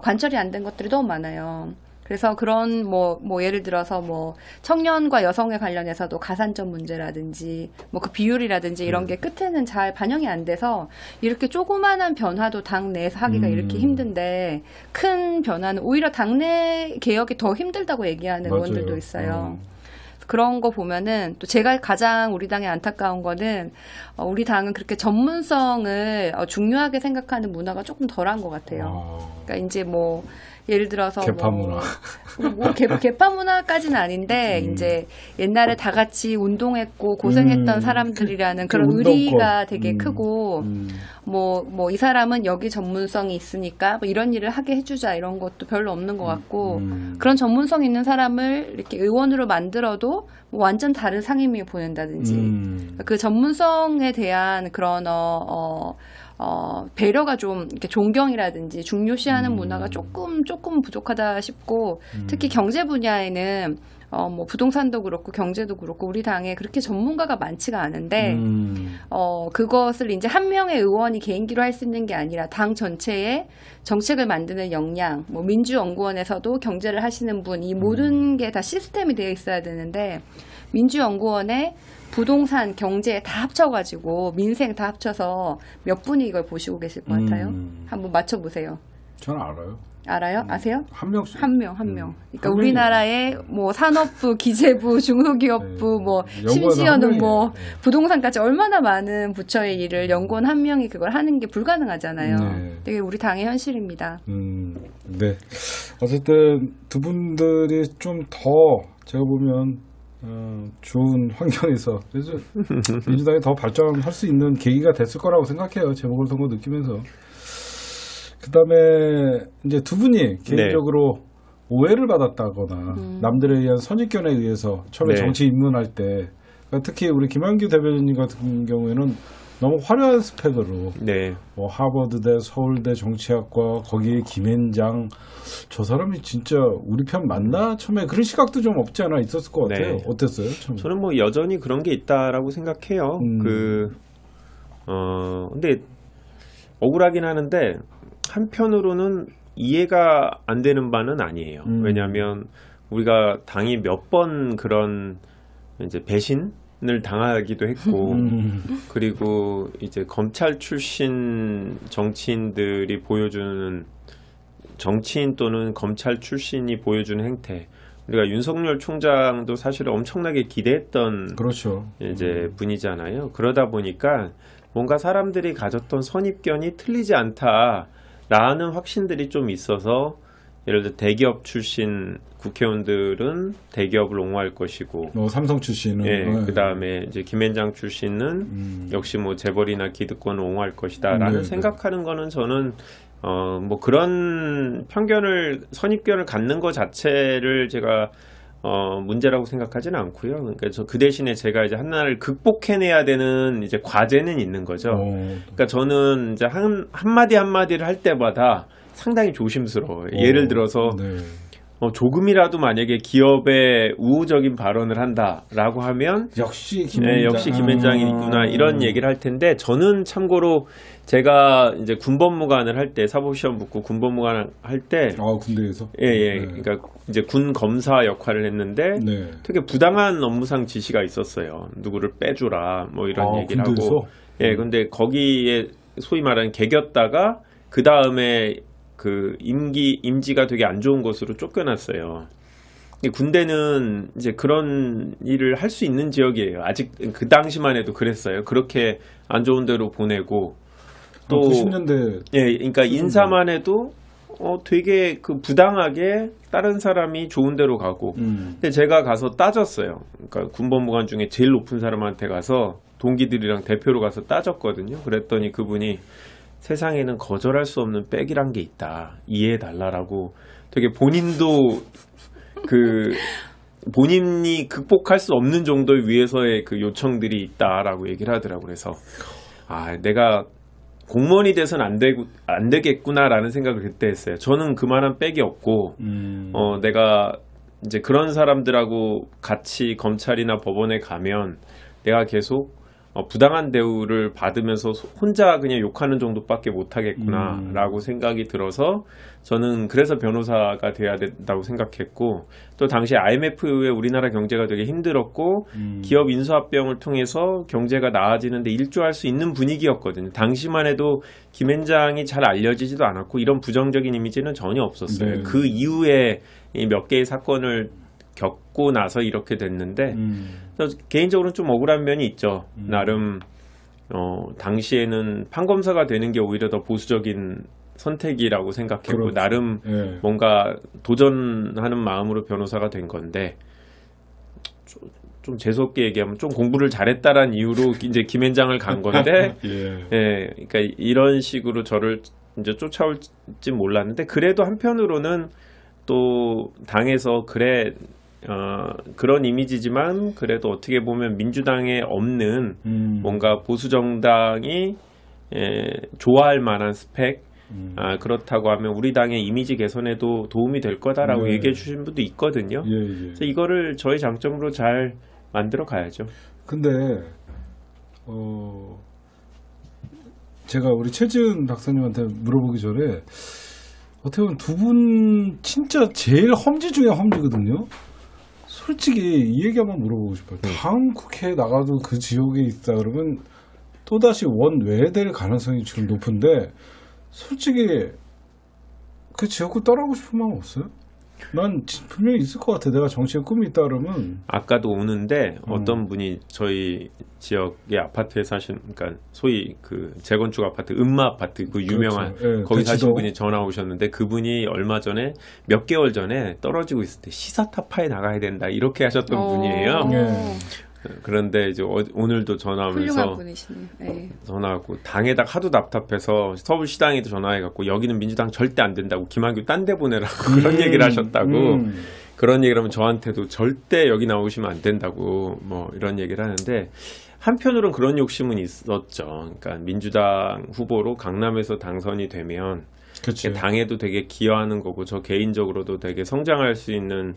Speaker 2: 관철이 안 된 것들이 너무 많아요. 그래서 그런 뭐 예를 들어서 뭐 청년과 여성에 관련해서도 가산점 문제라든지 뭐 그 비율이라든지 이런 게 끝에는 잘 반영이 안 돼서 이렇게 조그만한 변화도 당내에서 하기가 이렇게 힘든데 큰 변화는 오히려 당내 개혁이 더 힘들다고 얘기하는
Speaker 1: 맞아요.
Speaker 2: 의원들도 있어요. 그런 거 보면은 또 제가 가장 우리 당에 안타까운 거는 우리 당은 그렇게 전문성을 중요하게 생각하는 문화가 조금 덜한 것 같아요. 그러니까 이제 뭐 예를 들어서
Speaker 1: 개파 문화.
Speaker 2: 개파 문화까지는 아닌데 이제 옛날에 다 같이 운동했고 고생했던 사람들이라는 그런 의리가 되게 크고 뭐 이 사람은 여기 전문성이 있으니까 뭐 이런 일을 하게 해주자 이런 것도 별로 없는 것 같고 그런 전문성 있는 사람을 이렇게 의원으로 만들어도 뭐 완전 다른 상임위에 보낸다든지 그 전문성에 대한 그런 배려가 좀 이렇게 존경이라든지 중요시하는 문화가 조금 부족하다 싶고 특히 경제 분야에는 뭐 부동산도 그렇고 경제도 그렇고 우리 당에 그렇게 전문가가 많지가 않은데 그것을 이제 한 명의 의원이 개인기로 할 수 있는 게 아니라 당 전체에 정책을 만드는 역량, 뭐 민주연구원에서도 경제를 하시는 분, 이 모든 게 다 시스템이 되어 있어야 되는데 민주연구원에 부동산, 경제 다 합쳐가지고 민생 다 합쳐서 몇 분이 이걸 보시고 계실 것 같아요? 한번 맞춰보세요.
Speaker 1: 저는 알아요.
Speaker 2: 알아요? 아세요?
Speaker 1: 한 명씩.
Speaker 2: 한 명. 그러니까 우리나라의 뭐 산업부, 기재부, 중소기업부, 뭐 심지어는 뭐 부동산까지 얼마나 많은 부처의 일을 연구원 한 명이 그걸 하는 게 불가능하잖아요. 되게 우리 당의 현실입니다.
Speaker 1: 네. 어쨌든 두 분들이 좀 더 제가 보면 좋은 환경에서 그래서 민주당이 더 발전할 수 있는 계기가 됐을 거라고 생각해요. 재보궐선거 느끼면서. 그다음에 이제 두 분이 개인적으로 오해를 받았다거나 남들에 의한 선입견에 의해서 처음에
Speaker 3: 네.
Speaker 1: 정치 입문할 때 그러니까 특히 우리 김한규 대변인 같은 경우에는 너무 화려한 스펙으로
Speaker 3: 네.
Speaker 1: 뭐 하버드대 서울대 정치학과 거기에 김앤장 저 사람이 진짜 우리 편 맞나? 처음에 그런 시각도 좀 없지 않아 있었을 것 같아요.
Speaker 3: 네.
Speaker 1: 어땠어요? 처음에?
Speaker 3: 저는 뭐 여전히 그런 게 있다라고 생각해요. 근데 억울하긴 하는데 한편으로는 이해가 안 되는 바는 아니에요. 왜냐하면 우리가 당이 몇 번 그런 이제 배신을 당하기도 했고, 그리고 이제 검찰 출신 정치인들이 보여주는 정치인 또는 검찰 출신이 보여주는 행태. 우리가 윤석열 총장도 사실 엄청나게 기대했던
Speaker 1: 그렇죠.
Speaker 3: 이제 분이잖아요. 그러다 보니까 뭔가 사람들이 가졌던 선입견이 틀리지 않다라는 확신들이 좀 있어서 예를 들어 대기업 출신 국회의원들은 대기업을 옹호할 것이고,
Speaker 1: 삼성 출신은
Speaker 3: 예, 그 다음에 이제 김앤장 출신은 역시 뭐 재벌이나 기득권을 옹호할 것이다라는
Speaker 1: 네,
Speaker 3: 생각하는 거는 저는 뭐 그런 편견을 선입견을 갖는 것 자체를 제가 문제라고 생각하지는 않고요. 그러니까 그 대신에 제가 이제 하나를 극복해내야 되는 이제 과제는 있는 거죠. 그러니까 저는 이제 한마디 한마디를 할 때마다 상당히 조심스러워요. 예를 들어서
Speaker 1: 네.
Speaker 3: 조금이라도 만약에 기업에 우호적인 발언을 한다라고 하면
Speaker 1: 역시
Speaker 3: 네, 역시 김앤장이구나 이런 얘기를 할 텐데, 저는 참고로 제가 이제 군법무관을 할 때 사법시험 붙고 군법무관 할 때
Speaker 1: 군대에서
Speaker 3: 예,
Speaker 1: 네.
Speaker 3: 그러니까 이제 군 검사 역할을 했는데
Speaker 1: 네.
Speaker 3: 되게 부당한 업무상 지시가 있었어요. 누구를 빼주라 뭐 이런 얘기를
Speaker 1: 군대에서?
Speaker 3: 하고, 예, 근데 거기에 소위 말하는 개겼다가 그 다음에 그 임지가 되게 안 좋은 것으로 쫓겨났어요. 군대는 이제 그런 일을 할 수 있는 지역이에요. 아직 그 당시만 해도 그랬어요. 그렇게 안 좋은 데로 보내고 또
Speaker 1: 90년대
Speaker 3: 예, 그러니까 인사만 해도 되게 그 부당하게 다른 사람이 좋은 데로 가고. 근데 제가 가서 따졌어요. 그러니까 군법무관 중에 제일 높은 사람한테 가서 동기들이랑 대표로 가서 따졌거든요. 그랬더니 그분이 세상에는 거절할 수 없는 백이란 게 있다. 이해해달라라고 되게 본인도 본인이 극복할 수 없는 정도의 위에서의 그 요청들이 있다라고 얘기를 하더라고요. 그래서 내가 공무원이 돼서는 안 되겠구나라는 생각을 그때 했어요. 저는 그만한 백이 없고 내가 이제 그런 사람들하고 같이 검찰이나 법원에 가면 내가 계속 부당한 대우를 받으면서 혼자 그냥 욕하는 정도밖에 못하겠구나라고 생각이 들어서 저는 그래서 변호사가 돼야 된다고 생각했고, 또 당시 IMF 이후에 우리나라 경제가 되게 힘들었고 기업 인수합병을 통해서 경제가 나아지는데 일조할 수 있는 분위기였거든요. 당시만 해도 김앤장이 잘 알려지지도 않았고 이런 부정적인 이미지는 전혀 없었어요.
Speaker 1: 네.
Speaker 3: 그 이후에 몇 개의 사건을 겪고 나서 이렇게 됐는데 개인적으로는 좀 억울한 면이 있죠. 나름 당시에는 판검사가 되는 게 오히려 더 보수적인 선택이라고 생각했고,
Speaker 1: 그렇죠.
Speaker 3: 나름
Speaker 1: 네.
Speaker 3: 뭔가 도전하는 마음으로 변호사가 된 건데, 좀 재수없게 얘기하면 좀 공부를 잘했다라는 이유로 이제 김앤장을 간 건데 예, 그러니까 이런 식으로 저를 이제 쫓아올지 몰랐는데, 그래도 한편으로는 또 당에서 그런 이미지지만 그래도 어떻게 보면 민주당에 없는 뭔가 보수 정당이 좋아할 만한 스펙, 그렇다고 하면 우리 당의 이미지 개선에도 도움이 될 거다라고
Speaker 1: 네.
Speaker 3: 얘기해 주신 분도 있거든요. 그래서 이거를 저희 장점으로 잘 만들어 가야죠.
Speaker 1: 근데 제가 우리 최지은 박사님한테 물어보기 전에 어떻게 보면 두 분 진짜 제일 험지 중에 험지거든요. 솔직히 이 얘기 한번 물어보고 싶어요. 다음 국회에 나가도 그 지역에 있다 그러면 또다시 원외될 가능성이 지금 높은데, 솔직히 그 지역구 떠나고 싶은 마음 없어요? 난 분명히 있을 것 같아. 내가 정치에 꿈이 있다 그러면.
Speaker 3: 아까도 오는데 어떤 분이 저희 지역의 아파트에 그러니까 소위 그 재건축 아파트, 음마 아파트, 그 유명한
Speaker 1: 그렇죠. 예,
Speaker 3: 거기 사신
Speaker 1: 대치동.
Speaker 3: 분이 전화 오셨는데, 그분이 얼마 전에 몇 개월 전에 떨어지고 있을 때 시사타파에 나가야 된다 이렇게 하셨던 분이에요.
Speaker 1: 예.
Speaker 3: 그런데 이제 오늘도
Speaker 2: 훌륭한
Speaker 3: 전화하면서
Speaker 2: 분이시네요. 네.
Speaker 3: 전화하고 당에다 하도 답답해서 서울시당에도 전화해갖고 여기는 민주당 절대 안 된다고 김한규 딴 데 보내라고 그런 얘기를 하셨다고 그런 얘기를 하면 저한테도 절대 여기 나오시면 안 된다고 뭐 이런 얘기를 하는데 한편으로는 그런 욕심은 있었죠. 그러니까 민주당 후보로 강남에서 당선이 되면
Speaker 1: 그치.
Speaker 3: 당에도 되게 기여하는 거고 저 개인적으로도 되게 성장할 수 있는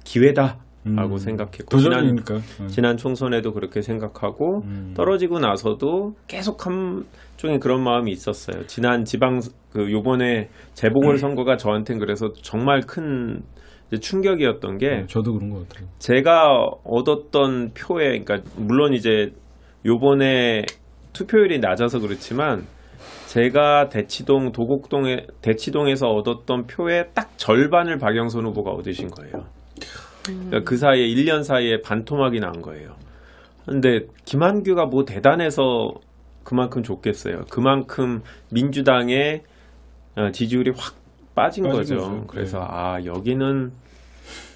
Speaker 3: 기회다라고 생각했고
Speaker 1: 도전이니까.
Speaker 3: 지난 총선에도 그렇게 생각하고 떨어지고 나서도 계속 한종의 그런 마음이 있었어요. 지난 지방 요번에 재보궐선거가 저한테는 그래서 정말 큰 이제 충격이었던 게
Speaker 1: 저도 그런 것 같아요.
Speaker 3: 제가 얻었던 표에 그러니까 물론 이제 요번에 투표율이 낮아서 그렇지만 제가 대치동에서 얻었던 표의 딱 절반을 박영선 후보가 얻으신 거예요. 그러니까 그 사이에 1년 사이에 반토막이 난 거예요. 근데 김한규가 뭐 대단해서 그만큼 좋겠어요. 그만큼 민주당의 지지율이 확 빠진 거죠. 그래서 여기는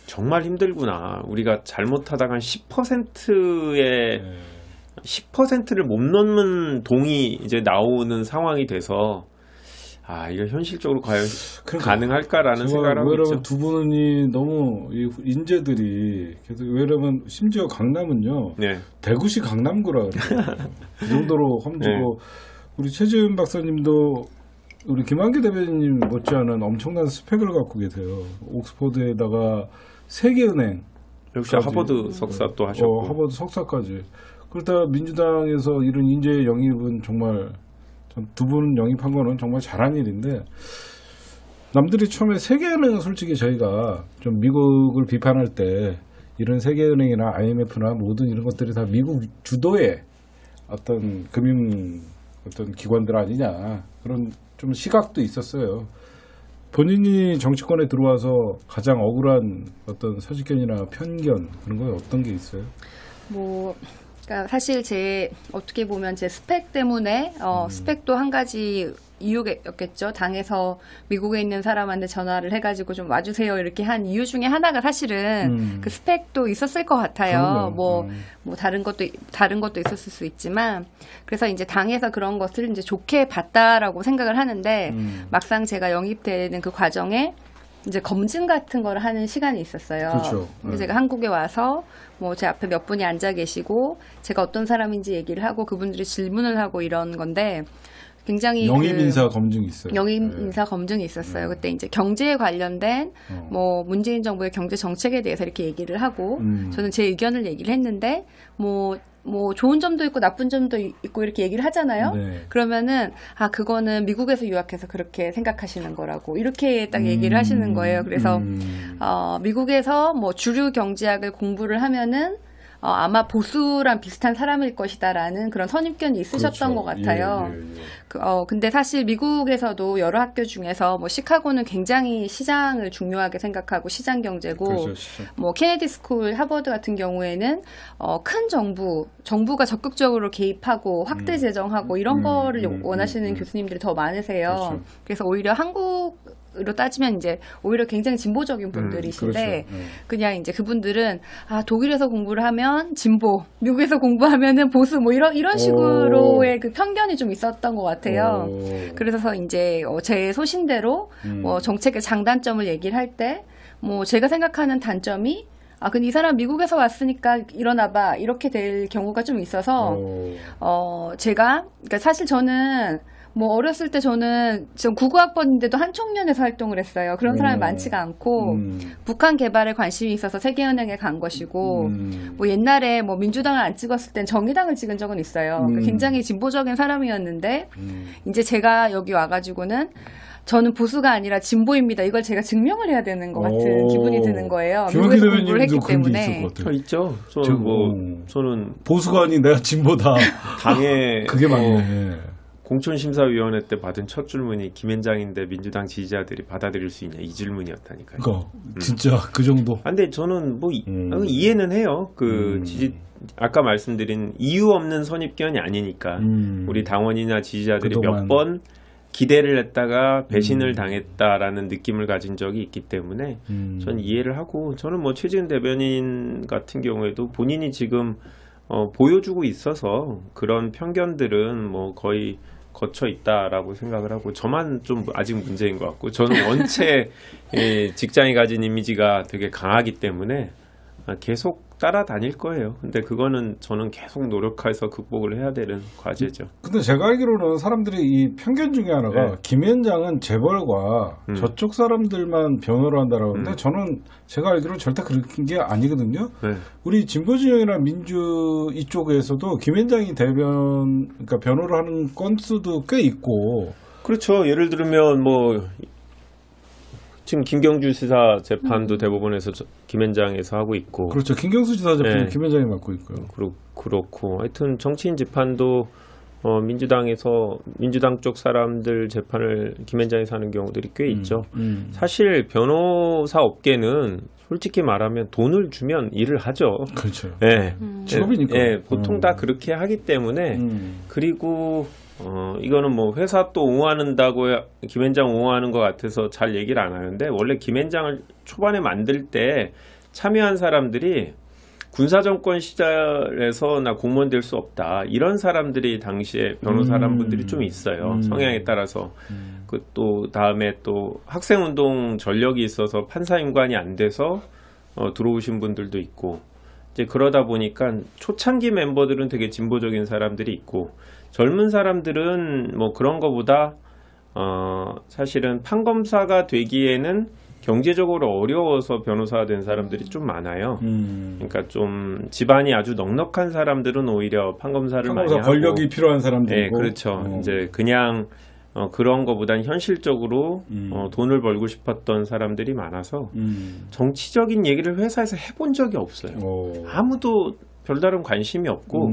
Speaker 3: 정말 힘들구나. 우리가 잘못하다가 한 10%를 못 넘는 동이 이제 나오는 상황이 돼서 이거 현실적으로 과연 가능할까라는 생각을 하고 있죠.
Speaker 1: 왜냐면 두 분이 너무 인재들이 계속 왜냐면 심지어 강남은요.
Speaker 3: 네.
Speaker 1: 대구시 강남구라 그래요. 그 정도로 험지고 우리 최지은 박사님도 우리 김한규 대변인님 못지않은 엄청난 스펙을 갖고 계세요. 옥스퍼드에다가 세계은행
Speaker 3: 역시 하버드 석사 또 하셨고
Speaker 1: 하버드 석사까지. 그렇다 민주당에서 이런 인재 영입은 정말 두 분 영입한 거는 정말 잘한 일인데 남들이 처음에 세계은행은 솔직히 저희가 좀 미국을 비판할 때 이런 세계은행이나 IMF나 모든 이런 것들이 다 미국 주도의 어떤 금융 어떤 기관들 아니냐 그런 좀 시각도 있었어요. 본인이 정치권에 들어와서 가장 억울한 어떤 선입견이나 편견 그런 거 어떤 게 있어요?
Speaker 2: 그러니까 사실 어떻게 보면 제 스펙 때문에 스펙도 한 가지 이유였겠죠. 당에서 미국에 있는 사람한테 전화를 해가지고 좀 와주세요 이렇게 한 이유 중에 하나가 사실은 그 스펙도 있었을 것 같아요. 다른 것도 있었을 수 있지만 그래서 이제 당에서 그런 것을 이제 좋게 봤다라고 생각을 하는데 막상 제가 영입되는 그 과정에 이제 검증 같은 걸 하는 시간이 있었어요.
Speaker 1: 그렇죠.
Speaker 2: 근데 제가 한국에 와서 제 앞에 몇 분이 앉아 계시고 제가 어떤 사람인지 얘기를 하고 그분들이 질문을 하고 이런 건데 굉장히
Speaker 1: 영입 인사 검증이 있어요.
Speaker 2: 영입 인사 검증이 있었어요. 그때 이제 경제에 관련된 문재인 정부의 경제 정책에 대해서 이렇게 얘기를 하고 저는 제 의견을 얘기를 했는데 좋은 점도 있고 나쁜 점도 있고 이렇게 얘기를 하잖아요. 네. 그러면은 그거는 미국에서 유학해서 그렇게 생각하시는 거라고 이렇게 딱 얘기를 하시는 거예요. 그래서 미국에서 주류 경제학을 공부를 하면은 아마 보수랑 비슷한 사람일 것이다라는 그런 선입견이 있으셨던 것 같아요. 근데 사실 미국에서도 여러 학교 중에서 시카고는 굉장히 시장을 중요하게 생각하고 시장 경제고,
Speaker 1: 그렇죠, 시장.
Speaker 2: 케네디 스쿨, 하버드 같은 경우에는 큰 정부가 적극적으로 개입하고 확대 재정하고 이런 거를 원하시는 교수님들이 더 많으세요.
Speaker 1: 그렇죠.
Speaker 2: 그래서 오히려 한국으로 따지면 이제 오히려 굉장히 진보적인 분들이신데
Speaker 1: 그렇죠.
Speaker 2: 그냥 이제 그분들은 독일에서 공부를 하면 진보, 미국에서 공부하면은 보수 이런 식으로의 그 편견이 좀 있었던 것 같아요. 그래서 이제 제 소신대로 정책의 장단점을 얘기를 할 때 제가 생각하는 단점이 근데 이 사람 미국에서 왔으니까 일어나봐 이렇게 될 경우가 좀 있어서 그러니까 사실 저는 어렸을 때 저는 지금 99학번인데도 한총련에서 활동을 했어요. 그런 사람이 많지가 않고 북한 개발에 관심이 있어서 세계은행에 간 것이고 옛날에 민주당을 안 찍었을 땐 정의당을 찍은 적은 있어요. 그러니까 굉장히 진보적인 사람이었는데 이제 제가 여기 와가지고는 저는 보수가 아니라 진보입니다. 이걸 제가 증명을 해야 되는 것 같은 기분이 드는 거예요. 미국에서 공부를 했기 때문에.
Speaker 1: 있죠.
Speaker 3: 저는
Speaker 1: 보수가 아닌 내가 진보다.
Speaker 3: 당에
Speaker 1: 그게 맞네.
Speaker 3: 공천심사위원회 때 받은 첫 질문이 김앤장인데 민주당 지지자들이 받아들일 수 있냐 이 질문이었다니까요.
Speaker 1: 진짜 그 정도.
Speaker 3: 근데 저는 이해는 해요. 아까 말씀드린 이유 없는 선입견이 아니니까 우리 당원이나 지지자들이 몇 번 기대를 했다가 배신을 당했다라는 느낌을 가진 적이 있기 때문에 전 이해를 하고 저는 최지은 대변인 같은 경우에도 본인이 지금 보여주고 있어서 그런 편견들은 뭐 거의 거쳐 있다라고 생각을 하고 저만 좀 아직 문제인 것 같고 저는 원체 직장이 가진 이미지가 되게 강하기 때문에 계속 따라다닐 거예요. 근데 그거는 저는 계속 노력해서 극복을 해야 되는 과제죠.
Speaker 1: 근데 제가 알기로는 사람들이 이 편견 중에 하나가
Speaker 3: 네.
Speaker 1: 김현장은 재벌과 저쪽 사람들만 변호를 한다라고 하는데 저는 제가 알기로는 절대 그런 게 아니거든요.
Speaker 3: 네.
Speaker 1: 우리 진보 진영이나 민주 이쪽에서도 김현장이 그러니까 변호를 하는 건수도 꽤 있고.
Speaker 3: 그렇죠. 예를 들면 뭐 지금 김경주 지사 재판도 대법원에서 김현장에서 하고 있고.
Speaker 1: 그렇죠. 김경수 지사 재판은
Speaker 3: 네.
Speaker 1: 김현장이 맡고 있고요.
Speaker 3: 그렇고 하여튼 정치인 재판도 민주당에서 민주당 쪽 사람들 재판을 김현장에서 하는 경우들이 꽤 있죠. 사실 변호사 업계는 솔직히 말하면 돈을 주면 일을 하죠.
Speaker 1: 그렇죠.
Speaker 3: 네.
Speaker 1: 직업이니까.
Speaker 3: 네, 보통 다 그렇게 하기 때문에 그리고 이거는 뭐 회사 또 옹호한다고 김현장 옹호하는 것 같아서 잘 얘기를 안 하는데 원래 김현장을 초반에 만들 때 참여한 사람들이 군사정권 시절에서 나 공무원 될 수 없다 이런 사람들이 당시에 변호사란 분들이 좀 있어요. 성향에 따라서 그 또 다음에 또 학생운동 전력이 있어서 판사임관이 안 돼서 들어오신 분들도 있고 이제 그러다 보니까 초창기 멤버들은 되게 진보적인 사람들이 있고 젊은 사람들은 뭐 그런 거보다 사실은 판검사가 되기에는 경제적으로 어려워서 변호사가 된 사람들이 좀 많아요. 그러니까 좀 집안이 아주 넉넉한 사람들은 오히려 판검사를 많이 하고
Speaker 1: 권력이 필요한 사람들이고.
Speaker 3: 네, 그렇죠. 이제 그냥 그런 거보다는 현실적으로 돈을 벌고 싶었던 사람들이 많아서 정치적인 얘기를 회사에서 해본 적이 없어요. 아무도 별다른 관심이 없고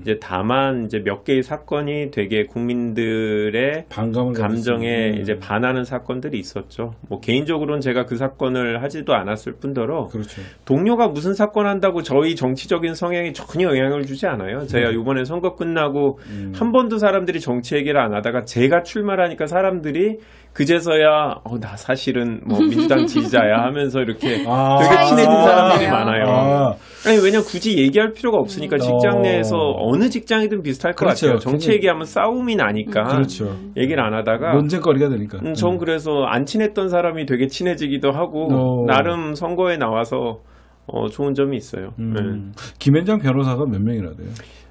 Speaker 3: 이제 다만 이제 몇 개의 사건이 되게 국민들의 감정에 이제 반하는 사건들이 있었죠. 뭐 개인적으로는 제가 그 사건을 하지도 않았을 뿐더러
Speaker 1: 그렇죠.
Speaker 3: 동료가 무슨 사건 한다고 저희 정치적인 성향에 전혀 영향을 주지 않아요. 제가 이번에 선거 끝나고 한 번도 사람들이 정치 얘기를 안 하다가 제가 출마하니까 사람들이 그제서야 나 사실은 뭐 민주당 지지자야 하면서 이렇게 되게 친해진 사람들이 많아요. 아니 왜냐 굳이 얘기할 필요가 없으니까 직장 내에서 어느 직장이든 비슷할 것 같아요. 정치 얘기하면 싸움이 나니까
Speaker 1: 그렇죠.
Speaker 3: 얘기를 안 하다가
Speaker 1: 논쟁거리가 되니까.
Speaker 3: 전 그래서 안 친했던 사람이 되게 친해지기도 하고 나름 선거에 나와서 좋은 점이 있어요.
Speaker 1: 김현장 변호사가 몇 명이나 돼요?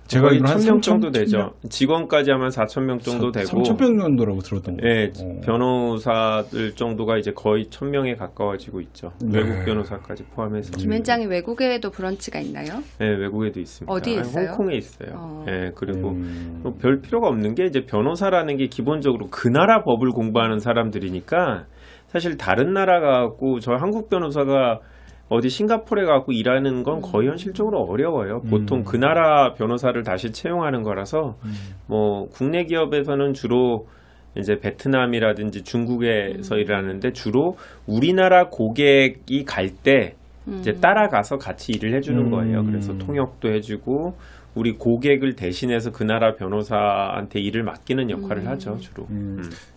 Speaker 1: 제가
Speaker 3: 거의 1,000명 정도 되죠.
Speaker 1: 1,000명?
Speaker 3: 직원까지 하면 4,000명 정도 되고
Speaker 1: 3,000명 정도라고 들었던 거
Speaker 3: 네, 변호사들 정도가 이제 거의 1,000명에 가까워지고 있죠.
Speaker 1: 네.
Speaker 3: 외국 변호사까지 포함해서.
Speaker 2: 김현장이 외국에도 브런치가 있나요?
Speaker 3: 네, 외국에도 있습니다.
Speaker 2: 어디에 있어요?
Speaker 3: 홍콩에 있어요. 네, 그리고 뭐별 필요가 없는 게 이제 변호사라는 게 기본적으로 그 나라 법을 공부하는 사람들이니까 사실 다른 나라 가고 저 한국 변호사가 어디 싱가포르에 가고 일하는 건 거의 현실적으로 어려워요. 보통 그 나라 변호사를 다시 채용하는 거라서 뭐 국내 기업에서는 주로 이제 베트남이라든지 중국에서 일하는데 주로 우리나라 고객이 갈 때 이제 따라가서 같이 일을 해주는 거예요. 그래서 통역도 해주고 우리 고객을 대신해서 그 나라 변호사한테 일을 맡기는 역할을 하죠, 주로.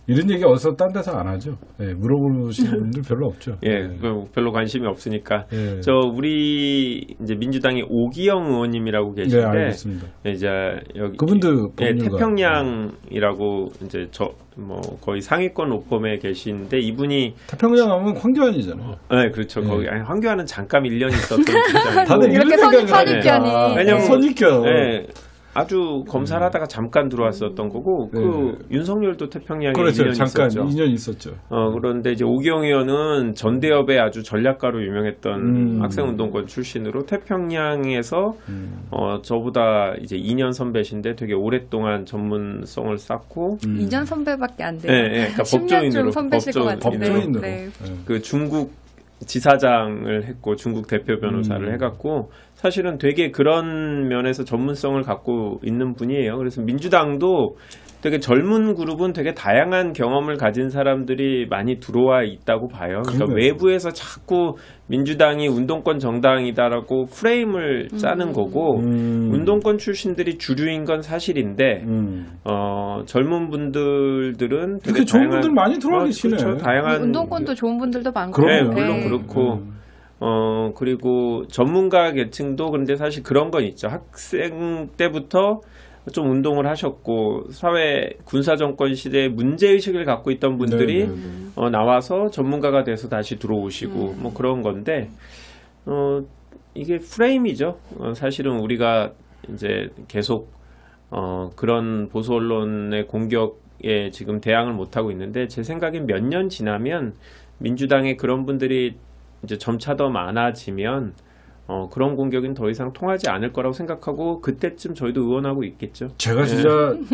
Speaker 1: 이런 얘기 어디서 딴 데서 안 하죠. 네, 물어보시는 분들 별로 없죠.
Speaker 3: 예,
Speaker 1: 네.
Speaker 3: 별로 관심이 없으니까.
Speaker 1: 네.
Speaker 3: 우리 이제 민주당의 오기영 의원님이라고 계신데,
Speaker 1: 네, 알겠습니다.
Speaker 3: 이제 여기
Speaker 1: 그분도
Speaker 3: 예,
Speaker 1: 법률가.
Speaker 3: 태평양이라고 이제 뭐 거의 상위권 로펌에 계신데 이분이
Speaker 1: 태평양 하면 황교안이잖아요.
Speaker 3: 네, 그렇죠.
Speaker 1: 네.
Speaker 3: 거기 황교안은 잠깐 1년 있었던 분이잖아요.
Speaker 1: 다들
Speaker 2: 이렇게
Speaker 1: 이런 생각을
Speaker 2: 선입견이.
Speaker 1: 하니까.
Speaker 3: 왜냐면
Speaker 1: 선입견.
Speaker 3: 네, 아주 검사를 하다가 잠깐 들어왔었던 거고 그 윤석열도 태평양에
Speaker 1: 그렇죠.
Speaker 3: 2년
Speaker 1: 잠깐
Speaker 3: 있었죠.
Speaker 1: 2년 있었죠.
Speaker 3: 그런데 이제 오기영 의원은 전대협의 아주 전략가로 유명했던 학생운동권 출신으로 태평양에서 저보다 이제 2년 선배신데 되게 오랫동안 전문성을 쌓고
Speaker 2: 2년 선배밖에 안 돼요.
Speaker 3: 네, 그러니까
Speaker 2: 10년 좀 선배실 것 같은데.
Speaker 1: 법조인으로.
Speaker 2: 네.
Speaker 3: 그 중국 지사장을 했고 중국 대표 변호사를 해갖고 사실은 되게 그런 면에서 전문성을 갖고 있는 분이에요. 그래서 민주당도 되게 젊은 그룹은 되게 다양한 경험을 가진 사람들이 많이 들어와 있다고 봐요. 그러니까
Speaker 1: 그러네요.
Speaker 3: 외부에서 자꾸 민주당이 운동권 정당이다라고 프레임을 짜는 거고 운동권 출신들이 주류인 건 사실인데 젊은 분들은 되게
Speaker 1: 이렇게 좋은 분들 많이 들어와 계시네.
Speaker 3: 그렇죠. 다양한
Speaker 2: 운동권도 좋은 분들도 많고.
Speaker 3: 네,
Speaker 1: 그럼요.
Speaker 3: 물론 그렇고 그리고 전문가 계층도 그런데 사실 그런 건 있죠. 학생 때부터 좀 운동을 하셨고 사회 군사정권 시대에 문제의식을 갖고 있던 분들이 나와서 전문가가 돼서 다시 들어오시고 뭐 그런 건데 이게 프레임이죠. 사실은 우리가 이제 계속 그런 보수 언론의 공격에 지금 대항을 못하고 있는데 제 생각엔 몇 년 지나면 민주당에 그런 분들이 이제 점차 더 많아지면 그런 공격은 더 이상 통하지 않을 거라고 생각하고 그때쯤 저희도 의원하고 있겠죠.
Speaker 1: 제가 진짜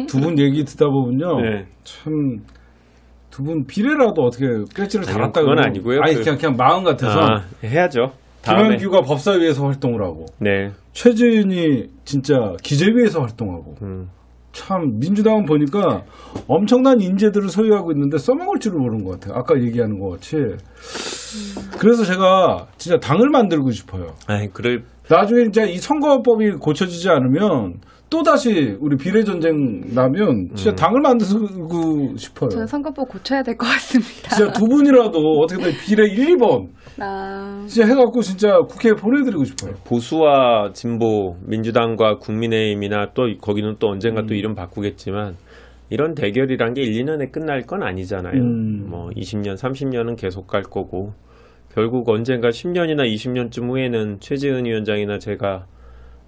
Speaker 1: 두 분 얘기 듣다 보면요.
Speaker 3: 네.
Speaker 1: 참 두 분 비례라도 어떻게 꾀지를 달았다
Speaker 3: 그건 아니고요.
Speaker 1: 아니 그냥 마음 같아서
Speaker 3: 해야죠. 다음에.
Speaker 1: 김현규가 법사위에서 활동을 하고
Speaker 3: 네.
Speaker 1: 최재윤이 진짜 기재위에서 활동하고 참 민주당은 보니까 엄청난 인재들을 소유하고 있는데 써먹을 줄을 모르는 것 같아요. 아까 얘기하는 것 같이. 그래서 제가 진짜 당을 만들고 싶어요.
Speaker 3: 그럴
Speaker 1: 나중에 진짜 이 선거법이 고쳐지지 않으면 또다시 우리 비례전쟁 나면 진짜 당을 만들고 싶어요.
Speaker 2: 저는 선거법 고쳐야 될 것 같습니다.
Speaker 1: 진짜 두 분이라도 어떻게든 비례 1, 2번 진짜 해갖고 진짜 국회에 보내드리고 싶어요.
Speaker 3: 보수와 진보, 민주당과 국민의힘이나 또 거기는 또 언젠가 또 이름 바꾸겠지만 이런 대결이란 게 1, 2년에 끝날 건 아니잖아요. 뭐 20년, 30년은 계속 갈 거고 결국 언젠가 10년이나 20년쯤 후에는 최재은 위원장이나 제가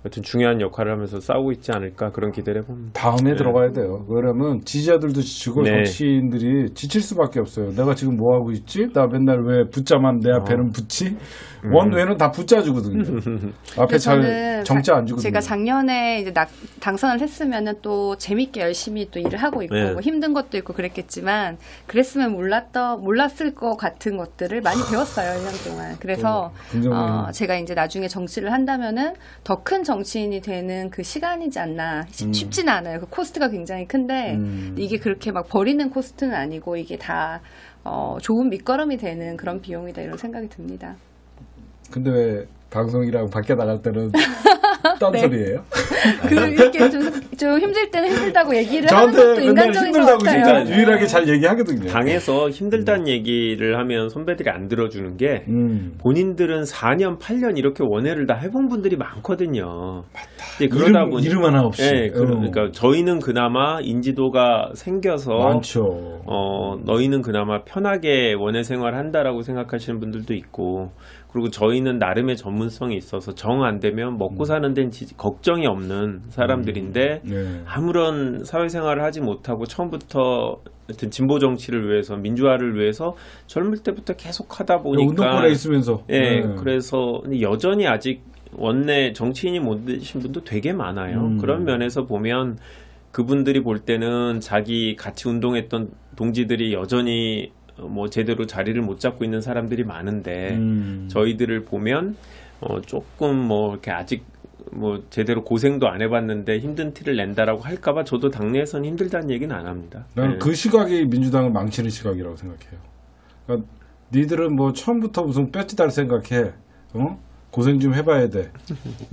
Speaker 3: 하여튼 중요한 역할을 하면서 싸우고 있지 않을까 그런 기대를 해봅니다.
Speaker 1: 다음에 들어가야 돼요. 그러면 지지자들도 지치고 정치인들이 지칠 수밖에 없어요. 내가 지금 뭐 하고 있지? 나 맨날 왜 붙자만 내 앞에는 붙지? 원외는 다 붙자주거든요. 앞에 잘 정치 안 주거든요.
Speaker 2: 제가 작년에 이제 당선을 했으면은 또 재밌게 열심히 또 일을 하고 있고 뭐 힘든 것도 있고 그랬겠지만 그랬으면 몰랐을 것 같은 것들을 많이 배웠어요. 1년 동안. 그래서 제가 이제 나중에 정치를 한다면은 더 큰 정치인이 되는 그 시간이지 않나. 쉽지는 않아요. 그 코스트가 굉장히 큰데 이게 그렇게 막 버리는 코스트는 아니고 이게 다 좋은 밑거름이 되는 그런 비용이다 이런 생각이 듭니다.
Speaker 1: 근데 왜 방송이랑 밖에 나갈 때는 딴소리예요?
Speaker 2: 이렇게 좀 힘들 때는 힘들다고 얘기를 하는 것도 인간적인 것 같아요.
Speaker 1: 진짜 유일하게 잘 얘기하거든요.
Speaker 3: 당에서 힘들다는 얘기를 하면 선배들이 안 들어주는 게 본인들은 4년, 8년 이렇게 원회를 다 해본 분들이 많거든요.
Speaker 1: 맞다. 그러다 보니 이름 하나 없이.
Speaker 3: 그러니까 저희는 그나마 인지도가 생겨서
Speaker 1: 많죠.
Speaker 3: 너희는 그나마 편하게 원회 생활한다라고 생각하시는 분들도 있고 그리고 저희는 나름의 전문성이 있어서 정 안 되면 먹고 사는 데는 걱정이 없는 사람들인데 아무런 사회생활을 하지 못하고 처음부터 하여튼 진보 정치를 위해서 민주화를 위해서 젊을 때부터 계속 하다 보니까
Speaker 1: 운동권에 있으면서
Speaker 3: 그래서 여전히 아직 원내 정치인이 못 되신 분도 되게 많아요. 그런 면에서 보면 그분들이 볼 때는 자기 같이 운동했던 동지들이 여전히 뭐 제대로 자리를 못 잡고 있는 사람들이 많은데 저희들을 보면 조금 뭐 이렇게 아직 뭐 제대로 고생도 안 해봤는데 힘든 티를 낸다라고 할까봐 저도 당내에서는 힘들다는 얘기는 안 합니다.
Speaker 1: 나는 그 시각이 민주당을 망치는 시각이라고 생각해요. 그러니까 니들은 뭐 처음부터 무슨 뼈찌달 생각해, 고생 좀 해봐야 돼.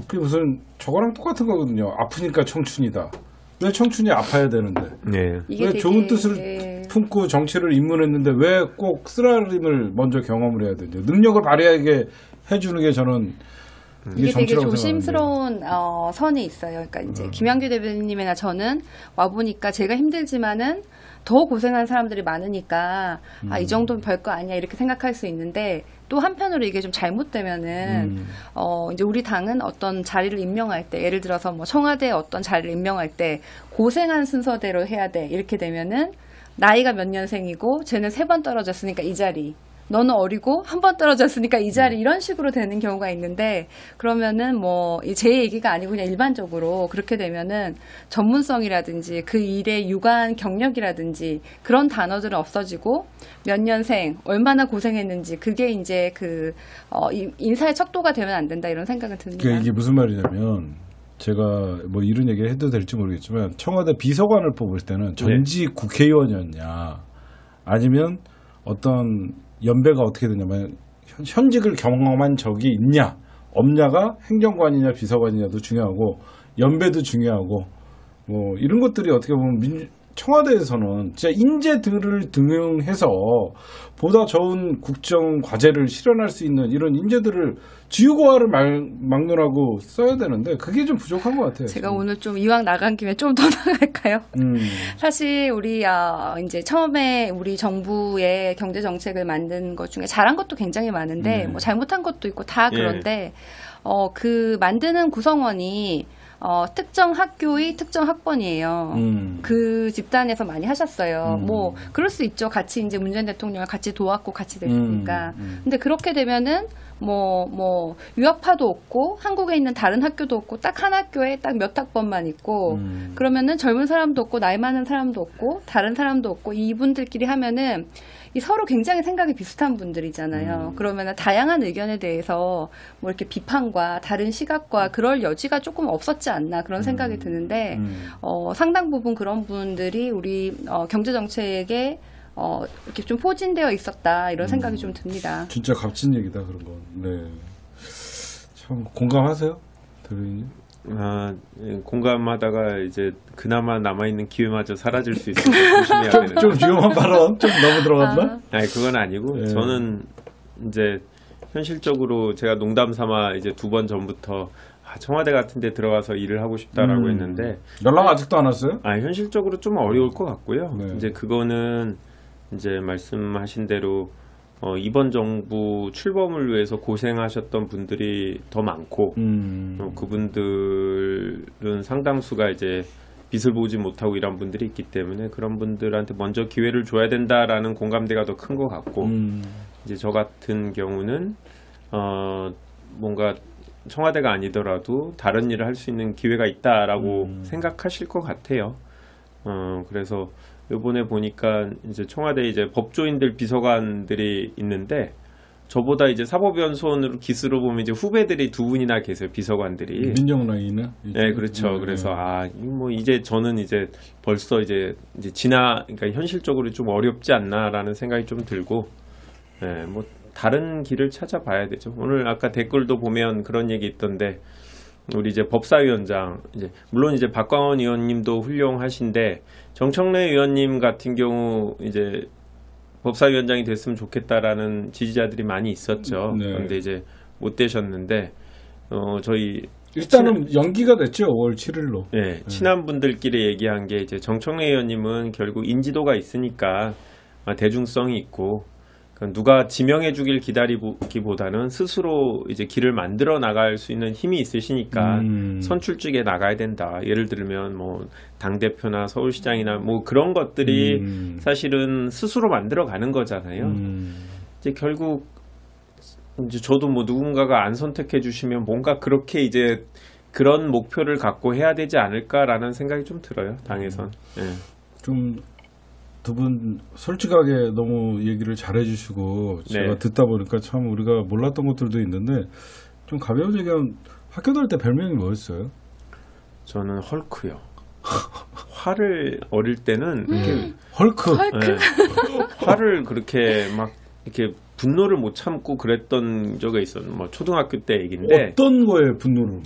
Speaker 1: 그게 무슨 저거랑 똑같은 거거든요. 아프니까 청춘이다. 왜 청춘이 아파야 되는데? 왜 좋은 뜻을 품고 정치를 입문했는데 왜 꼭 쓰라림을 먼저 경험을 해야 되죠? 능력을 발휘하게 해주는 게 저는
Speaker 2: 이게 되게 조심스러운 선이 있어요. 그러니까 이제 김양규 대변인님이나 저는 와 보니까 제가 힘들지만은 더 고생한 사람들이 많으니까 이 정도는 별거 아니야 이렇게 생각할 수 있는데 또 한편으로 이게 좀 잘못되면은 이제 우리 당은 어떤 자리를 임명할 때 예를 들어서 뭐 청와대에 어떤 자리를 임명할 때 고생한 순서대로 해야 돼 이렇게 되면은 나이가 몇 년생이고 쟤는 3번 떨어졌으니까 이 자리 너는 어리고 한 번 떨어졌으니까 이 자리 이런 식으로 되는 경우가 있는데 그러면은 뭐 제 얘기가 아니고 그냥 일반적으로 그렇게 되면은 전문성이라든지 그 일의 유관 경력이라든지 그런 단어들은 없어지고 몇 년생 얼마나 고생했는지 그게 이제 그 인사의 척도가 되면 안 된다 이런 생각은 듭니다.
Speaker 1: 그러니까 이게 무슨 말이냐면 제가 뭐 이런 얘기를 해도 될지 모르겠지만 청와대 비서관을 뽑을 때는 전직 국회의원이었냐 아니면 어떤 연배가 어떻게 되냐면 현직을 경험한 적이 있냐 없냐가 행정관이냐 비서관이냐도 중요하고 연배도 중요하고 뭐 이런 것들이 어떻게 보면 청와대에서는 진짜 인재들을 등용해서 보다 좋은 국정 과제를 실현할 수 있는 이런 인재들을 지우고화를 막론하고 써야 되는데 그게 좀 부족한 것 같아요.
Speaker 2: 제가
Speaker 1: 지금.
Speaker 2: 오늘 좀 이왕 나간 김에 좀 더 나갈까요? 사실 우리 이제 처음에 우리 정부의 경제 정책을 만든 것 중에 잘한 것도 굉장히 많은데 뭐 잘못한 것도 있고 다 그런데 그 만드는 구성원이 특정 학교의 특정 학번이에요. 그 집단에서 많이 하셨어요. 뭐 그럴 수 있죠. 같이 이제 문재인 대통령을 같이 도왔고 같이 됐으니까. 근데 그렇게 되면은 뭐 유학파도 없고 한국에 있는 다른 학교도 없고 딱 한 학교에 딱 몇 학번만 있고 그러면은 젊은 사람도 없고 나이 많은 사람도 없고 다른 사람도 없고 이분들끼리 하면은 이 서로 굉장히 생각이 비슷한 분들이잖아요. 그러면은 다양한 의견에 대해서 뭐 이렇게 비판과 다른 시각과 그럴 여지가 조금 없었지 않나 그런 생각이 드는데 상당 부분 그런 분들이 우리 경제 정책에 이렇게 좀 포진되어 있었다 이런 생각이 좀 듭니다.
Speaker 1: 진짜 값진 얘기다 그런 건. 네. 참 공감하세요, 대변인님?
Speaker 3: 공감하다가 이제 그나마 남아있는 기회마저 사라질 수 있어서 조심해야 되는데.
Speaker 1: 좀 위험한 발언 좀 너무 들어갔나?
Speaker 3: 아니 그건 아니고
Speaker 1: 네.
Speaker 3: 저는 이제 현실적으로 제가 농담 삼아 이제 2번 전부터 청와대 같은 데 들어가서 일을 하고 싶다라고 했는데
Speaker 1: 연락 아직도 안 왔어요?
Speaker 3: 현실적으로 좀 어려울 것 같고요.
Speaker 1: 네.
Speaker 3: 이제 그거는 이제 말씀하신 대로 이번 정부 출범을 위해서 고생하셨던 분들이 더 많고 그분들은 상당수가 이제 빚을 보지 못하고 이런 분들이 있기 때문에 그런 분들한테 먼저 기회를 줘야 된다라는 공감대가 더 큰 것 같고 이제 저 같은 경우는 뭔가 청와대가 아니더라도 다른 일을 할 수 있는 기회가 있다라고 생각하실 것 같아요. 그래서 이번에 보니까 이제 청와대 이제 법조인들 비서관들이 있는데 저보다 이제 사법연수원으로 기수로 보면 이제 후배들이 2분이나 계세요. 비서관들이.
Speaker 1: 민정라인은?
Speaker 3: 네, 그렇죠. 그래서 뭐 이제 저는 이제 벌써 이제 그러니까 현실적으로 좀 어렵지 않나라는 생각이 좀 들고, 네, 뭐 다른 길을 찾아봐야 되죠. 오늘 아까 댓글도 보면 그런 얘기 있던데. 우리 이제 법사위원장 물론 이제 박광원 의원님도 훌륭하신데 정청래 의원님 같은 경우 이제 법사위원장이 됐으면 좋겠다라는 지지자들이 많이 있었죠.
Speaker 1: 네.
Speaker 3: 그런데 이제 못 되셨는데 저희
Speaker 1: 일단은 연기가 됐죠. 5월 7일로.
Speaker 3: 네, 친한 분들끼리 얘기한 게 이제 정청래 의원님은 결국 인지도가 있으니까 대중성이 있고 누가 지명해 주길 기다리기보다는 스스로 이제 길을 만들어 나갈 수 있는 힘이 있으시니까 선출직에 나가야 된다. 예를 들면 뭐 당대표나 서울시장이나 뭐 그런 것들이 사실은 스스로 만들어 가는 거잖아요. 이제 결국 이제 저도 뭐 누군가가 안 선택해 주시면 뭔가 그렇게 이제 그런 목표를 갖고 해야 되지 않을까라는 생각이 좀 들어요. 당에선. 네.
Speaker 1: 좀 두 분 솔직하게 너무 얘기를 잘해주시고 제가
Speaker 3: 네.
Speaker 1: 듣다 보니까 참 우리가 몰랐던 것들도 있는데 좀 가벼운 얘기하면 학교 다닐 때 별명이 뭐였어요?
Speaker 3: 저는 헐크요. 화를 어릴 때는 이렇게
Speaker 1: 헐크.
Speaker 3: 네, 화를 그렇게 막 이렇게 분노를 못 참고 그랬던 적이 있었는데 뭐 초등학교 때 얘기인데
Speaker 1: 어떤 거에 분노를 못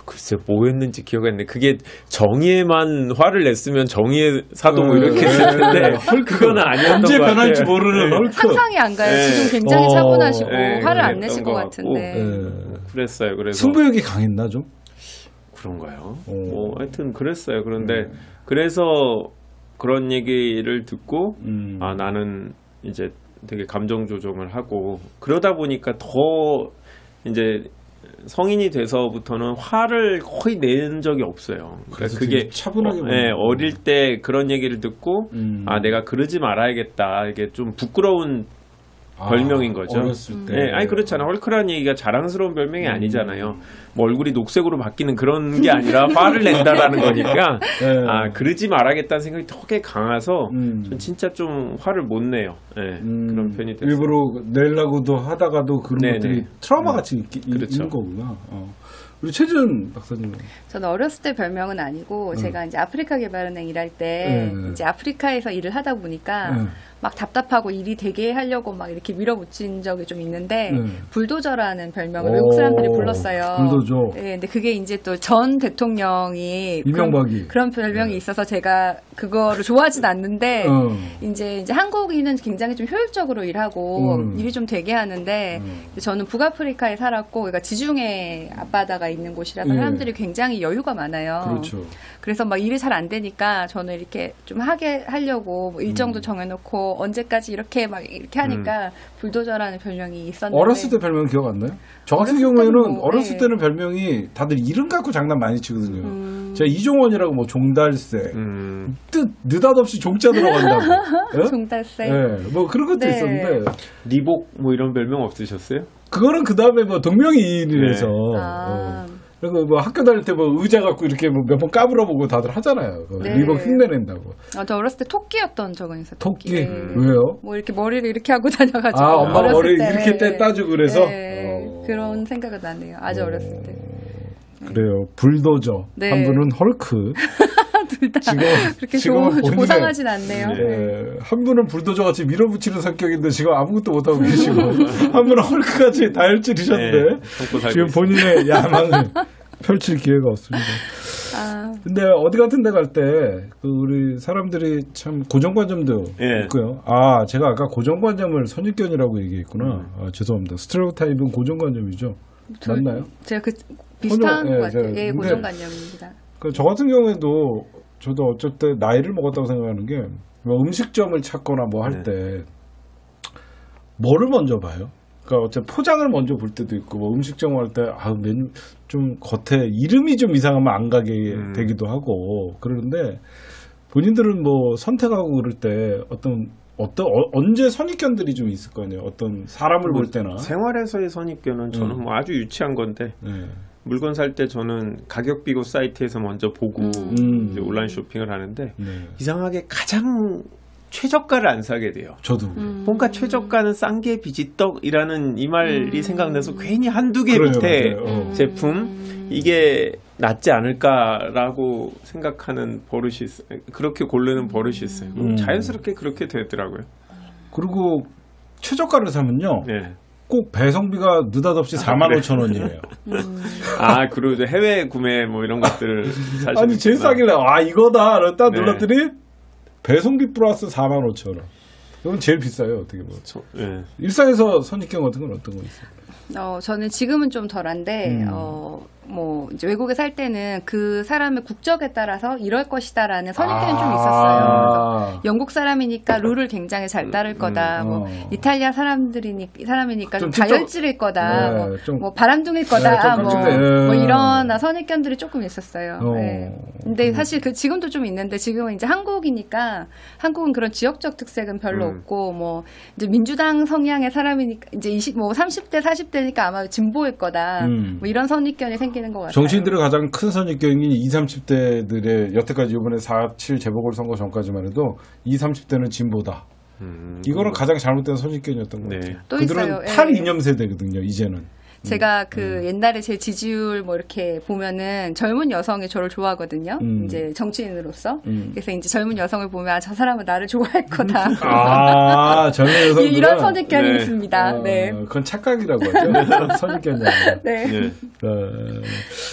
Speaker 3: 글쎄 뭐였는지 기억이 안 나는데 그게 정의에만 화를 냈으면 정의의 사도 뭐 이렇게 했을 텐데 그거는 아니었던
Speaker 1: 언제
Speaker 3: 것
Speaker 1: 변할지
Speaker 3: 같아요.
Speaker 1: 모르는
Speaker 3: 네.
Speaker 1: 헐크.
Speaker 2: 상상이 안 가요.
Speaker 3: 네.
Speaker 2: 지금 굉장히 차분하시고
Speaker 3: 네,
Speaker 2: 화를 안
Speaker 3: 그랬던
Speaker 2: 내실
Speaker 3: 것
Speaker 2: 것
Speaker 3: 같고.
Speaker 2: 같은데.
Speaker 3: 그랬어요. 그래서
Speaker 1: 승부욕이 강했나 좀?
Speaker 3: 그런가요?
Speaker 1: 오.
Speaker 3: 뭐 하여튼 그랬어요. 그런데 그래서 그런 얘기를 듣고 나는 이제 되게 감정 조정을 하고 그러다 보니까 더 이제 성인이 돼서부터는 화를 거의 낸 적이 없어요. 그러니까 그게
Speaker 1: 차분하게
Speaker 3: 어릴 때 그런 얘기를 듣고 내가 그러지 말아야겠다. 이게 좀 부끄러운 별명인 거죠.
Speaker 1: 어렸을 때.
Speaker 3: 네, 아니 그렇잖아. 헐크라는 얘기가 자랑스러운 별명이 아니잖아요. 뭐 얼굴이 녹색으로 바뀌는 그런 게 아니라 화를 낸다라는 거니까
Speaker 1: 네.
Speaker 3: 그러지 말아야겠다는 생각이 되게 강해서 전 진짜 좀 화를 못 내요. 네, 그런 편이 됐어요.
Speaker 1: 일부러 내려고도 하다가도 그런
Speaker 3: 네네.
Speaker 1: 것들이 트라우마 같이
Speaker 3: 그렇죠.
Speaker 1: 있는 거구나. 우리 최준 박사님은
Speaker 2: 저는 어렸을 때 별명은 아니고 제가 이제 아프리카 개발은행 일할 때 이제 아프리카에서 일을 하다 보니까 막 답답하고 일이 되게 하려고 막 이렇게 밀어붙인 적이 좀 있는데 불도저라는 별명을 외국 사람들이 불렀어요.
Speaker 1: 불도저.
Speaker 2: 네, 근데 그게 이제 또 전 대통령이
Speaker 1: 이명박이
Speaker 2: 그런 별명이 있어서 제가 그거를 좋아하진 않는데 이제 한국인은 굉장히 좀 효율적으로 일하고 일이 좀 되게 하는데 저는 북아프리카에 살았고 그러니까 지중해 앞바다가 있는 곳이라서 사람들이 굉장히 여유가 많아요.
Speaker 1: 그렇죠.
Speaker 2: 그래서 막 일이 잘 안 되니까 저는 이렇게 좀 하려고 뭐 일정도 정해놓고 언제까지 이렇게 막 이렇게 하니까 불도저라는 별명이 있었는데
Speaker 1: 어렸을 때 별명 기억 안 나요? 저 같은
Speaker 2: 어렸을
Speaker 1: 경우에는
Speaker 2: 때는 뭐,
Speaker 1: 어렸을
Speaker 2: 네.
Speaker 1: 때는 별명이 다들 이름 갖고 장난 많이 치거든요. 제가 이종원이라고 뭐 종달새, 뜻 느닷없이 종자 들어간다고. 예?
Speaker 2: 종달새.
Speaker 1: 예, 뭐 그런 것도
Speaker 2: 네.
Speaker 1: 있었는데
Speaker 3: 리복 뭐 이런 별명 없으셨어요?
Speaker 1: 그거는 그 다음에 뭐 동명이인이라서.
Speaker 2: 아.
Speaker 1: 그리고 뭐 학교 다닐 때 뭐 의자 갖고 이렇게 뭐 몇 번 까불어보고 다들 하잖아요. 그
Speaker 2: 네.
Speaker 1: 리복 흉내낸다고.
Speaker 2: 저 어렸을 때 토끼였던 적은 있어요.
Speaker 1: 토끼?
Speaker 2: 네.
Speaker 1: 왜요?
Speaker 2: 뭐 이렇게 머리를 이렇게 하고 다녀가지고.
Speaker 1: 아, 엄마가
Speaker 2: 어렸을
Speaker 1: 머리
Speaker 2: 때.
Speaker 1: 이렇게 때 따주고 그래서?
Speaker 2: 네, 그런 생각은 나네요. 아주 어렸을 때.
Speaker 1: 그래요. 불도저.
Speaker 2: 네.
Speaker 1: 한 분은 헐크.
Speaker 2: 둘 다 그렇게
Speaker 1: 지금은 본인의-
Speaker 2: 고상하진 않네요. 네.
Speaker 1: 예, 한 분은 불도저 같이 밀어붙이는 성격인데 지금 아무것도 못하고 계시고 한 분은 헐크 같이 다혈질이셨는데
Speaker 3: 네, 먹고 살고
Speaker 1: 지금 본인의 야망을 펼칠 기회가 없습니다.
Speaker 2: 아,
Speaker 1: 근데 어디 같은 데 갈 때 우리 사람들이 참 고정관념도
Speaker 3: 예.
Speaker 1: 있고요. 아, 제가 아까 고정관념을 선입견이라고 얘기했구나. 아, 죄송합니다. 스테레오타입은 고정관념이죠. 맞나요?
Speaker 2: 제가 비슷한
Speaker 1: 예,
Speaker 2: 것 같아요.
Speaker 1: 제가-
Speaker 2: 예,
Speaker 1: 근데-
Speaker 2: 고정관념입니다.
Speaker 1: 저 같은 경우에도 저도 어쩔 때 나이를 먹었다고 생각하는 게 뭐 음식점을 찾거나 뭐 할 때 뭐를 먼저 봐요? 그러니까 어째 포장을 먼저 볼 때도 있고 뭐 음식점 할 때 메뉴 좀 겉에 이름이 좀 이상하면 안 가게 되기도 하고 그러는데 본인들은 뭐 선택하고 그럴 때 언제 선입견들이 좀 있을 거 아니에요? 어떤 사람을 볼 때나
Speaker 3: 생활에서의 선입견은 저는 뭐 아주 유치한 건데
Speaker 1: 네.
Speaker 3: 물건 살 때 저는 가격 비교 사이트에서 먼저 보고 이제 온라인 쇼핑을 하는데
Speaker 1: 네.
Speaker 3: 이상하게 가장 최저가를 안 사게 돼요.
Speaker 1: 저도
Speaker 3: 뭔가 최저가는 싼 게 비지떡이라는 이 말이 생각나서 괜히 한두 개
Speaker 1: 그래요,
Speaker 3: 밑에
Speaker 1: 맞아요.
Speaker 3: 제품 이게 낫지 않을까라고 생각하는 버릇이 있어요. 그렇게 고르는 버릇이 있어요. 자연스럽게 그렇게 되더라고요.
Speaker 1: 그리고 최저가를 사면요.
Speaker 3: 네.
Speaker 1: 꼭 배송비가 느닷없이 45,000원이에요.
Speaker 3: 아, 그리고 이제 해외 구매 뭐 이런 것들을 사실
Speaker 1: 아니 제일 싸길래 이거다 딱
Speaker 3: 네.
Speaker 1: 눌렀더니 배송비 플러스 45,000원. 이건 제일 비싸요 어떻게 보면.
Speaker 3: 네.
Speaker 1: 일상에서 선입견 같은 건 어떤 거 있어요?
Speaker 2: 저는 지금은 좀 덜한데, 뭐, 이제 외국에 살 때는 그 사람의 국적에 따라서 이럴 것이다라는 선입견이 좀 있었어요. 그래서 영국 사람이니까 룰을 굉장히 잘 따를 거다. 뭐, 이탈리아 사람이니까 좀 다혈질일 거다.
Speaker 1: 네,
Speaker 2: 뭐, 바람둥일 거다.
Speaker 1: 좀
Speaker 2: 뭐,
Speaker 1: 깜찍해.
Speaker 2: 뭐 이런 선입견들이 조금 있었어요.
Speaker 1: 어.
Speaker 2: 네. 근데 사실 지금도 좀 있는데 지금은 이제 한국이니까 한국은 그런 지역적 특색은 별로 없고 뭐 이제 민주당 성향의 사람이니까 이제 30대 40대니까 아마 진보일 거다. 뭐 이런 선입견이 생기는 것 같아요.
Speaker 1: 정치인들의 가장 큰 선입견이 20, 30대들의 여태까지 이번에 4.7 재보궐선거 전까지만 해도 20, 30대는 진보다. 이거는 가장 잘못된 선입견이었던 것
Speaker 3: 네.
Speaker 1: 같아요.
Speaker 2: 또
Speaker 1: 그들은
Speaker 2: 있어요. 예.
Speaker 1: 탈이념 세대거든요. 이제는.
Speaker 2: 제가 옛날에 제 지지율 뭐 이렇게 보면은 젊은 여성이 저를 좋아하거든요. 이제 정치인으로서. 그래서 이제 젊은 여성을 보면 저 사람은 나를 좋아할 거다.
Speaker 1: 젊은 여성들은
Speaker 2: 이런 선입견이
Speaker 3: 네.
Speaker 2: 있습니다. 네.
Speaker 1: 그건 착각이라고 하죠. 선입견이 아니라.
Speaker 2: 네.
Speaker 3: 네.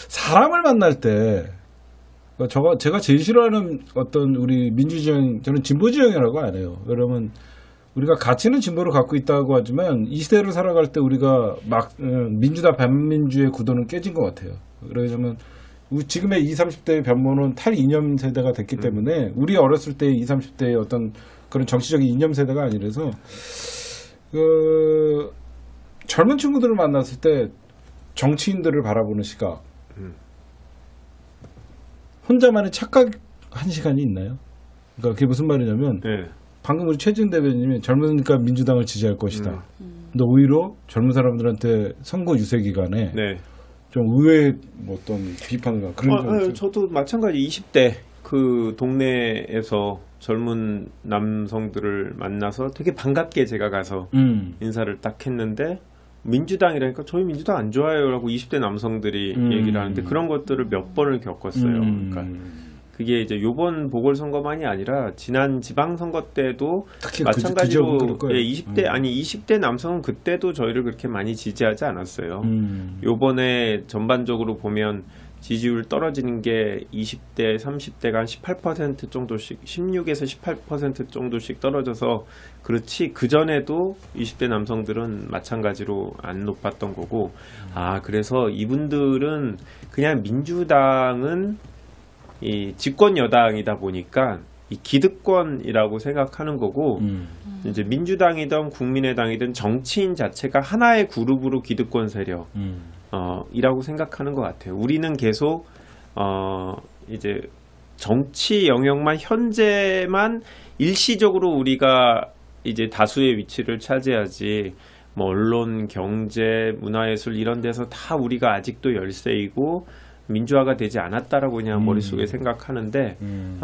Speaker 1: 사람을 만날 때 제가 제일 싫어하는 어떤 우리 민주주의 저는 진보주의라고 안 해요. 여러분 우리가 가치는 진보를 갖고 있다고 하지만 이 시대를 살아갈 때 우리가 민주다 반민주의 구도는 깨진 것 같아요. 그러자면 지금의 20, 30대의 변모는 탈이념 세대가 됐기 때문에 우리 어렸을 때의 20, 30대의 어떤 그런 정치적인 이념 세대가 아니라서 젊은 친구들을 만났을 때 정치인들을 바라보는 시각 혼자만의 착각 한 시간이 있나요? 그러니까 그게 무슨 말이냐면
Speaker 3: 네.
Speaker 1: 방금 우리 최진 대변인이 젊으니까 민주당을 지지할 것이다. 근데 오히려 젊은 사람들한테 선거 유세 기간에
Speaker 3: 네.
Speaker 1: 좀 의외의 어떤 비판과 그런
Speaker 3: 저도 마찬가지 20대 그 동네에서 젊은 남성들을 만나서 되게 반갑게 제가 가서 인사를 딱 했는데 민주당이라니까 저희 민주당 안 좋아요라고 20대 남성들이 얘기를 하는데 그런 것들을 몇 번을 겪었어요. 그러니까 그게 이제 요번 보궐선거만이 아니라 지난 지방선거 때도
Speaker 1: 특히
Speaker 3: 마찬가지로
Speaker 1: 그럴 거예요.
Speaker 3: 20대 아니 20대 남성은 그때도 저희를 그렇게 많이 지지하지 않았어요. 요번에 전반적으로 보면 지지율 떨어지는 게 20대, 30대가 한 18% 정도씩, 16에서 18% 정도씩 떨어져서 그렇지 그전에도 20대 남성들은 마찬가지로 안 높았던 거고 그래서 이분들은 그냥 민주당은 이 집권 여당이다 보니까 이 기득권이라고 생각하는 거고 이제 민주당이든 국민의당이든 정치인 자체가 하나의 그룹으로 기득권 세력 이라고 생각하는 것 같아요. 우리는 계속 이제 정치 영역만 현재만 일시적으로 우리가 이제 다수의 위치를 차지하지 뭐 언론, 경제, 문화예술 이런 데서 다 우리가 아직도 열세이고 민주화가 되지 않았다라고 그냥 머릿속에 생각하는데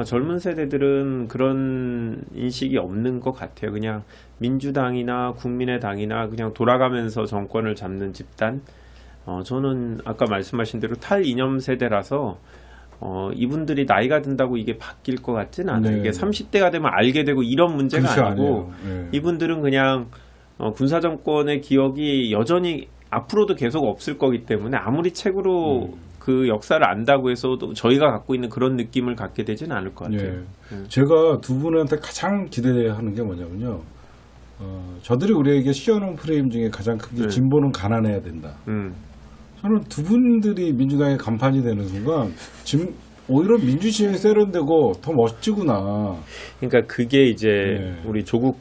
Speaker 3: 젊은 세대들은 그런 인식이 없는 것 같아요. 그냥 민주당이나 국민의당이나 그냥 돌아가면서 정권을 잡는 집단. 저는 아까 말씀하신 대로 탈이념 세대라서 이분들이 나이가 든다고 이게 바뀔 것 같진 않아요.
Speaker 1: 네.
Speaker 3: 이게 30대가 되면 알게 되고 이런 문제가
Speaker 1: 그렇죠,
Speaker 3: 아니고
Speaker 1: 네.
Speaker 3: 이분들은 그냥 군사정권의 기억이 여전히 앞으로도 계속 없을 거기 때문에 아무리 책으로 그 역사를 안다고 해서 저희가 갖고 있는 그런 느낌을 갖게 되지는 않을 것 같아요.
Speaker 1: 제가 두 분한테 가장 기대하는 게 뭐냐면요. 저들이 우리에게 씌워놓은 프레임 중에 가장 큰 게 진보는 가난해야 된다. 저는 두 분들이 민주당의 간판이 되는 순간 지금 오히려 민주시장이 세련되고 더 멋지구나.
Speaker 3: 그러니까 그게 이제 우리 조국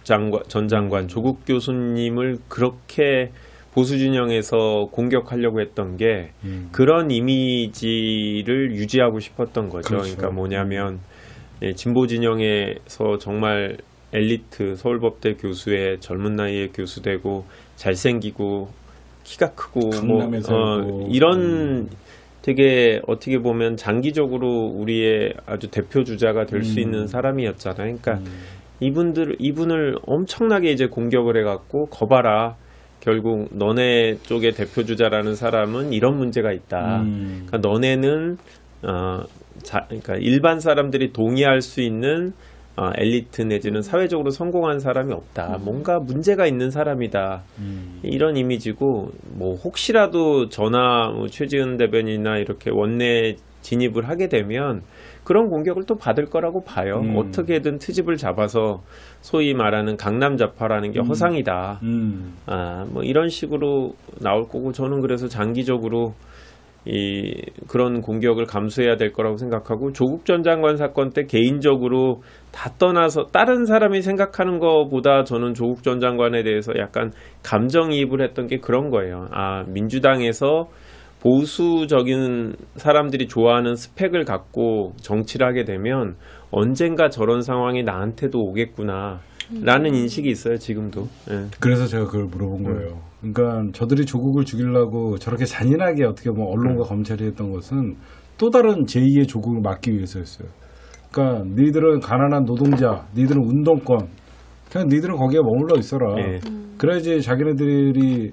Speaker 3: 전 장관, 조국 교수님을 그렇게 보수 진영에서 공격하려고 했던 게 그런 이미지를 유지하고 싶었던 거죠.
Speaker 1: 그렇죠.
Speaker 3: 그러니까 뭐냐면 진보 진영에서 정말 엘리트 서울법대 교수의 젊은 나이에 교수되고 잘생기고 키가 크고
Speaker 1: 강남에 살고
Speaker 3: 이런 되게 어떻게 보면 장기적으로 우리의 아주 대표 주자가 될 수 있는 사람이었잖아요. 그러니까 이분을 엄청나게 이제 공격을 해갖고 거봐라. 결국 너네 쪽의 대표 주자라는 사람은 이런 문제가 있다. 그러니까 너네는 그러니까 일반 사람들이 동의할 수 있는 엘리트 내지는 사회적으로 성공한 사람이 없다. 뭔가 문제가 있는 사람이다. 이런 이미지고 뭐 혹시라도 저나 뭐 최지은 대변인이나 이렇게 원내 진입을 하게 되면 그런 공격을 또 받을 거라고 봐요. 어떻게든 트집을 잡아서 소위 말하는 강남 좌파라는 게 허상이다. 뭐 이런 식으로 나올 거고 저는 그래서 장기적으로 그런 공격을 감수해야 될 거라고 생각하고 조국 전 장관 사건 때 개인적으로 다 떠나서 다른 사람이 생각하는 것보다 저는 조국 전 장관에 대해서 약간 감정이입을 했던 게 그런 거예요. 민주당에서 보수적인 사람들이 좋아하는 스펙을 갖고 정치를 하게 되면 언젠가 저런 상황이 나한테도 오겠구나 라는 인식이 있어요. 지금도.
Speaker 1: 그래서 제가 그걸 물어본 거예요. 그러니까 저들이 조국을 죽이려고 저렇게 잔인하게 어떻게 보면 언론과 검찰이 했던 것은 또 다른 제2의 조국을 막기 위해서였어요. 그러니까 니들은 가난한 노동자, 니들은 운동권, 그냥 니들은 거기에 머물러 있어라. 그래야지 자기네들이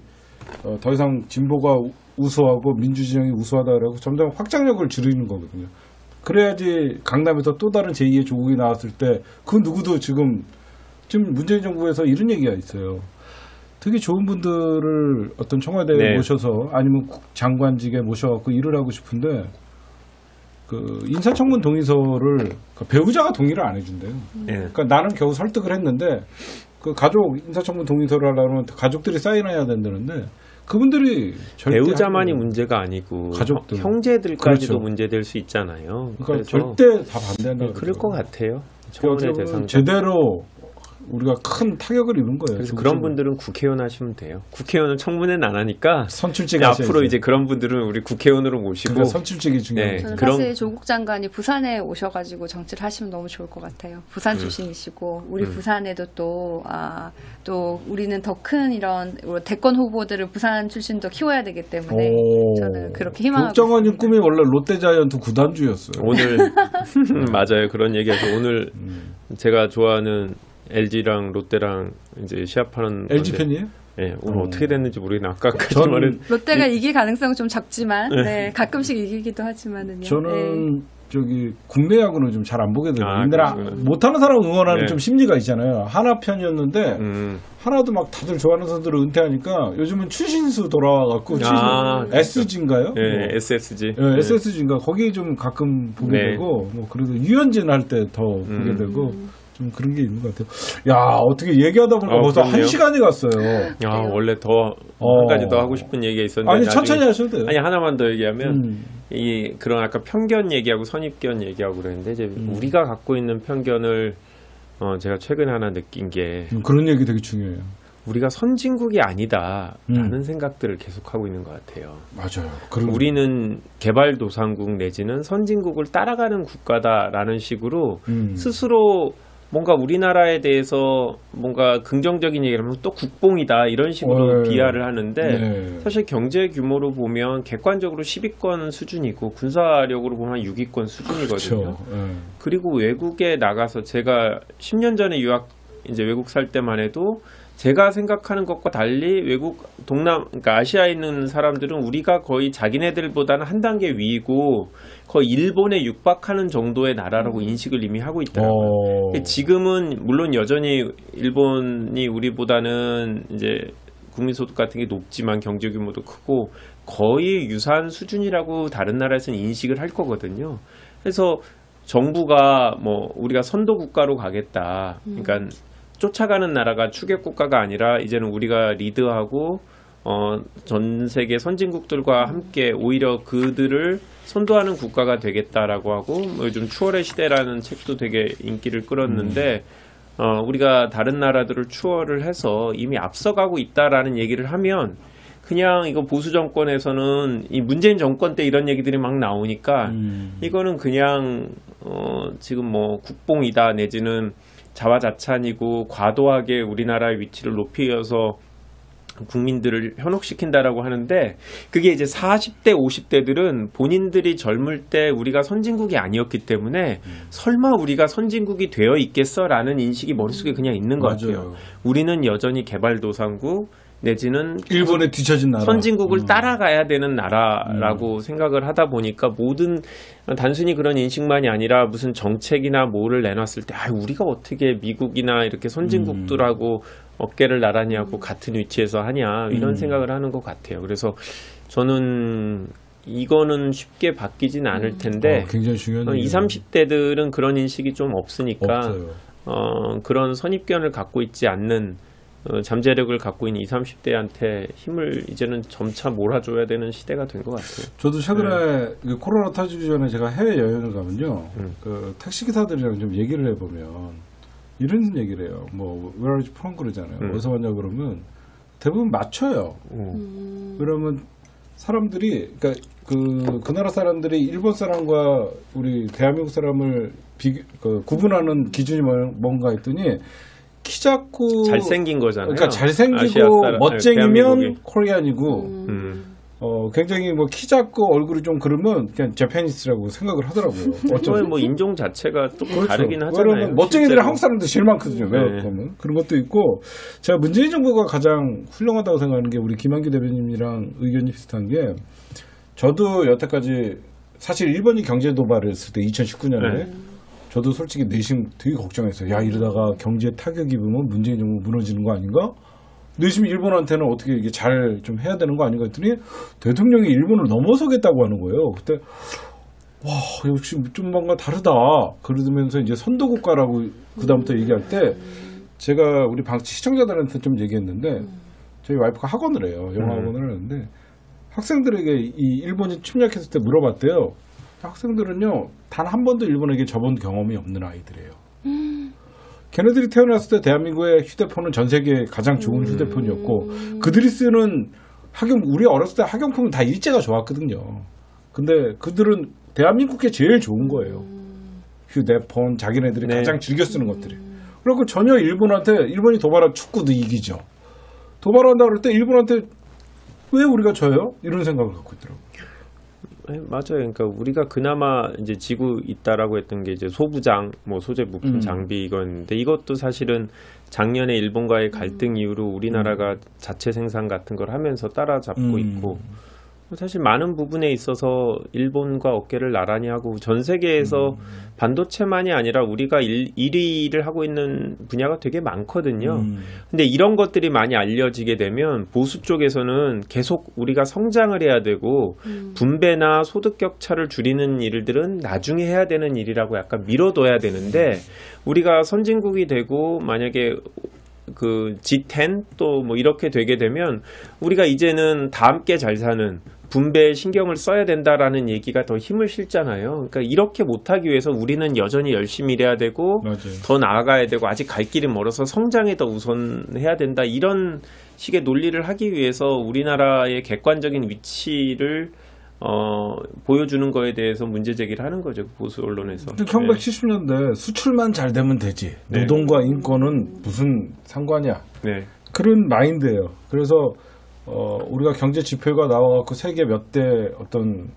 Speaker 1: 더 이상 진보가 우수하고 민주진영이 우수하다라고 점점 확장력을 줄이는 거거든요. 그래야지 강남에서 또 다른 제2의 조국이 나왔을 때 그 누구도 지금 문재인 정부에서 이런 얘기가 있어요. 되게 좋은 분들을 어떤 청와대에 모셔서 아니면 장관직에 모셔갖고 일을 하고 싶은데 그 인사청문 동의서를 배우자가 동의를 안 해준대요. 그러니까 나는 겨우 설득을 했는데 그 가족 인사청문 동의서를 하려면 가족들이 사인해야 된다는데 그분들이
Speaker 3: 배우자만이 문제가 아니고
Speaker 1: 가족들,
Speaker 3: 형제들까지도 문제될 수 있잖아요.
Speaker 1: 그러니까 절대 다 반대한다.
Speaker 3: 그럴 것 같아요. 청문회 대상
Speaker 1: 제대로 우리가 큰 타격을 입은 거예요.
Speaker 3: 그래서 그런 분들은 국회의원 하시면 돼요. 국회의원은 청문회는 안 하니까
Speaker 1: 선출직
Speaker 3: 앞으로 이제 그런 분들은 우리 국회의원으로 모시고
Speaker 1: 그러니까 선출직이 중요해요.
Speaker 2: 저는 사실 조국 장관이 부산에 오셔가지고 정치를 하시면 너무 좋을 것 같아요. 부산 출신이시고 우리 부산에도 또 우리는 더 큰 이런 대권 후보들을 부산 출신도 키워야 되기 때문에 저는 그렇게 희망하고
Speaker 1: 조국 장관님
Speaker 2: 있습니다.
Speaker 1: 꿈이 원래 롯데자이언트 구단주였어요.
Speaker 3: 오늘 맞아요. 그런 얘기해서 오늘 제가 좋아하는 LG랑 롯데랑 이제 시합하는
Speaker 1: LG
Speaker 3: 건데,
Speaker 1: 팬이에요?
Speaker 3: 네, 오늘 어떻게 됐는지 모르겠는데 아까까지
Speaker 1: 저는
Speaker 3: 말은
Speaker 2: 롯데가 이길 가능성은 좀 적지만 가끔씩 이기기도 하지만은요.
Speaker 1: 저는 저기 국내 야구는 좀 잘 안 보게 되고 옛날에
Speaker 3: 그렇구나.
Speaker 1: 못하는 사람 응원하는
Speaker 3: 네.
Speaker 1: 좀 심리가 있잖아요. 하나 편이었는데 하나도 막 다들 좋아하는 선수들을 은퇴하니까 요즘은 추신수 돌아와갖고 SG인가요?
Speaker 3: 네, SSG.
Speaker 1: 네, SSG인가 거기 좀 가끔 보게
Speaker 3: 네.
Speaker 1: 되고 뭐 그래도 유현진 할 때 더 보게 되고 좀 그런 게 있는 것 같아요. 야 어떻게 얘기하다 보니까 벌써
Speaker 3: 그렇네요.
Speaker 1: 1시간이 갔어요.
Speaker 3: 야, 원래 더 한 가지 더 하고 싶은 얘기가 있었는데
Speaker 1: 아니
Speaker 3: 나중에-
Speaker 1: 천천히 하셔도 돼요.
Speaker 3: 아니 하나만 더 얘기하면 이 그런 아까 편견 얘기하고 선입견 얘기하고 그랬는데 이제 우리가 갖고 있는 편견을 제가 최근에 하나 느낀 게
Speaker 1: 그런 얘기 되게 중요해요.
Speaker 3: 우리가 선진국이 아니다라는 생각들을 계속하고 있는 것 같아요.
Speaker 1: 맞아요.
Speaker 3: 우리는 개발도상국 내지는 선진국을 따라가는 국가다라는 식으로 스스로 뭔가 우리나라에 대해서 뭔가 긍정적인 얘기를 하면 또 국뽕이다 이런 식으로 비하를 하는데 사실 경제 규모로 보면 객관적으로 10위권 수준이고 군사력으로 보면 6위권 수준이거든요.
Speaker 1: 그렇죠.
Speaker 3: 그리고 외국에 나가서 제가 10년 전에 이제 외국 살 때만 해도 제가 생각하는 것과 달리 외국 그러니까 아시아에 있는 사람들은 우리가 거의 자기네들보다는 한 단계 위이고 거의 일본에 육박하는 정도의 나라라고 인식을 이미 하고 있더라고요. 지금은 물론 여전히 일본이 우리보다는 이제 국민소득 같은 게 높지만 경제 규모도 크고 거의 유사한 수준이라고 다른 나라에서는 인식을 할 거거든요. 그래서 정부가 뭐 우리가 선도 국가로 가겠다. 그러니까 쫓아가는 나라가 추격 국가가 아니라 이제는 우리가 리드하고 전 세계 선진국들과 함께 오히려 그들을 선도하는 국가가 되겠다라고 하고 뭐 요즘 추월의 시대라는 책도 되게 인기를 끌었는데 우리가 다른 나라들을 추월을 해서 이미 앞서가고 있다라는 얘기를 하면 그냥 이거 보수 정권에서는 이 문재인 정권 때 이런 얘기들이 막 나오니까 이거는 그냥 지금 뭐 국뽕이다 내지는 자화자찬이고 과도하게 우리나라의 위치를 높여서 국민들을 현혹시킨다라고 하는데 그게 이제 40대 50대들은 본인들이 젊을 때 우리가 선진국이 아니었기 때문에 설마 우리가 선진국이 되어 있겠어라는 인식이 머릿속에 그냥 있는 것 같아요. 우리는 여전히 개발도상국 내지는
Speaker 1: 일본에 뒤처진 나라
Speaker 3: 선진국을 따라가야 되는 나라라고 생각을 하다 보니까 모든 단순히 그런 인식만이 아니라 무슨 정책이나 뭐를 내놨을 때 우리가 어떻게 미국이나 이렇게 선진국들하고 어깨를 나란히 하고 같은 위치에서 하냐 이런 생각을 하는 것 같아요. 그래서 저는 이거는 쉽게 바뀌진 않을 텐데
Speaker 1: 굉장히 중요한
Speaker 3: 20, 30대들은 그런 인식이 좀 없으니까 그런 선입견을 갖고 있지 않는 잠재력을 갖고 있는 20, 30대한테 힘을 이제는 점차 몰아줘야 되는 시대가 된 것 같아요.
Speaker 1: 저도 최근에 코로나 터지기 전에 제가 해외 여행을 가면요, 그 택시 기사들이랑 좀 얘기를 해보면 이런 얘기를 해요. 뭐 Where are you from 그러잖아요. 어디서 왔냐 그러면 대부분 맞춰요. 그러면 사람들이 그러니까 그 나라 사람들이 일본 사람과 우리 대한민국 사람을 구분하는 기준이 뭔가 했더니. 키 작고
Speaker 3: 잘생긴 거잖아요.
Speaker 1: 그러니까 잘생기고 멋쟁이면 코리안이고 굉장히 뭐 키 작고 얼굴이 좀 그러면 그냥 재패니스라고 생각을 하더라고요.
Speaker 3: 어쩌면 뭐 인종 자체가 또
Speaker 1: 그렇죠.
Speaker 3: 다르긴 하잖아요.
Speaker 1: 멋쟁이들이 한국 사람들 제일 많거든요. 왜 보면 그런 것도 있고 제가 문재인 정부가 가장 훌륭하다고 생각하는 게 우리 김한규 대변인이랑 의견이 비슷한 게 저도 여태까지 사실 일본이 경제 도발을 했을 때 2019년에 저도 솔직히 내심 되게 걱정했어요. 야 이러다가 경제 타격이 입으면 문재인 정부 무너지는 거 아닌가? 내심 일본한테는 어떻게 이게 잘 좀 해야 되는 거 아닌가 했더니 대통령이 일본을 넘어서겠다고 하는 거예요. 그때 와 역시 좀 뭔가 다르다. 그러면서 이제 선도국가라고 그다음부터 얘기할 때 제가 우리 시청자들한테 좀 얘기했는데 저희 와이프가 학원을 해요. 영어 학원을 하는데 학생들에게 이 일본이 침략했을 때 물어봤대요. 학생들은요 단 한 번도 일본에게 접은 경험이 없는 아이들이에요. 걔네들이 태어났을 때 대한민국의 휴대폰은 전 세계 가장 좋은 휴대폰이었고 그들이 쓰는 우리 어렸을 때 학용품은 다 일제가 좋았거든요. 근데 그들은 대한민국에 제일 좋은 거예요. 휴대폰 자기네들이 가장 즐겨 쓰는 것들이. 그리고 전혀 일본이 도발한 축구도 이기죠. 도발한다 그럴 때 일본한테 왜 우리가 져요? 이런 생각을 갖고 있더라고요.
Speaker 3: 네, 맞아요. 그러니까 우리가 그나마 이제 지고 있다라고 했던 게 이제 소부장, 뭐 소재 부품 장비 이건데 이것도 사실은 작년에 일본과의 갈등 이후로 우리나라가 자체 생산 같은 걸 하면서 따라잡고 있고 사실 많은 부분에 있어서 일본과 어깨를 나란히 하고 전 세계에서 반도체만이 아니라 우리가 1위를 하고 있는 분야가 되게 많거든요. 근데 이런 것들이 많이 알려지게 되면 보수 쪽에서는 계속 우리가 성장을 해야 되고 분배나 소득 격차를 줄이는 일들은 나중에 해야 되는 일이라고 약간 미뤄둬야 되는데 우리가 선진국이 되고 만약에 그 G10 또 뭐 이렇게 되게 되면 우리가 이제는 다 함께 잘 사는 분배에 신경을 써야 된다라는 얘기가 더 힘을 실잖아요. 그러니까 이렇게 못하기 위해서 우리는 여전히 열심히 일해야 되고
Speaker 1: 맞아요.
Speaker 3: 더 나아가야 되고 아직 갈 길이 멀어서 성장에 더 우선해야 된다. 이런 식의 논리를 하기 위해서 우리나라의 객관적인 위치를 보여주는 거에 대해서 문제 제기를 하는 거죠. 보수 언론에서.
Speaker 1: 1970년대 수출만 잘 되면 되지. 노동과 인권은 무슨 상관이야.
Speaker 3: 네.
Speaker 1: 그런 마인드예요. 그래서 우리가 경제 지표가 나와갖고 세계 몇 대 어떤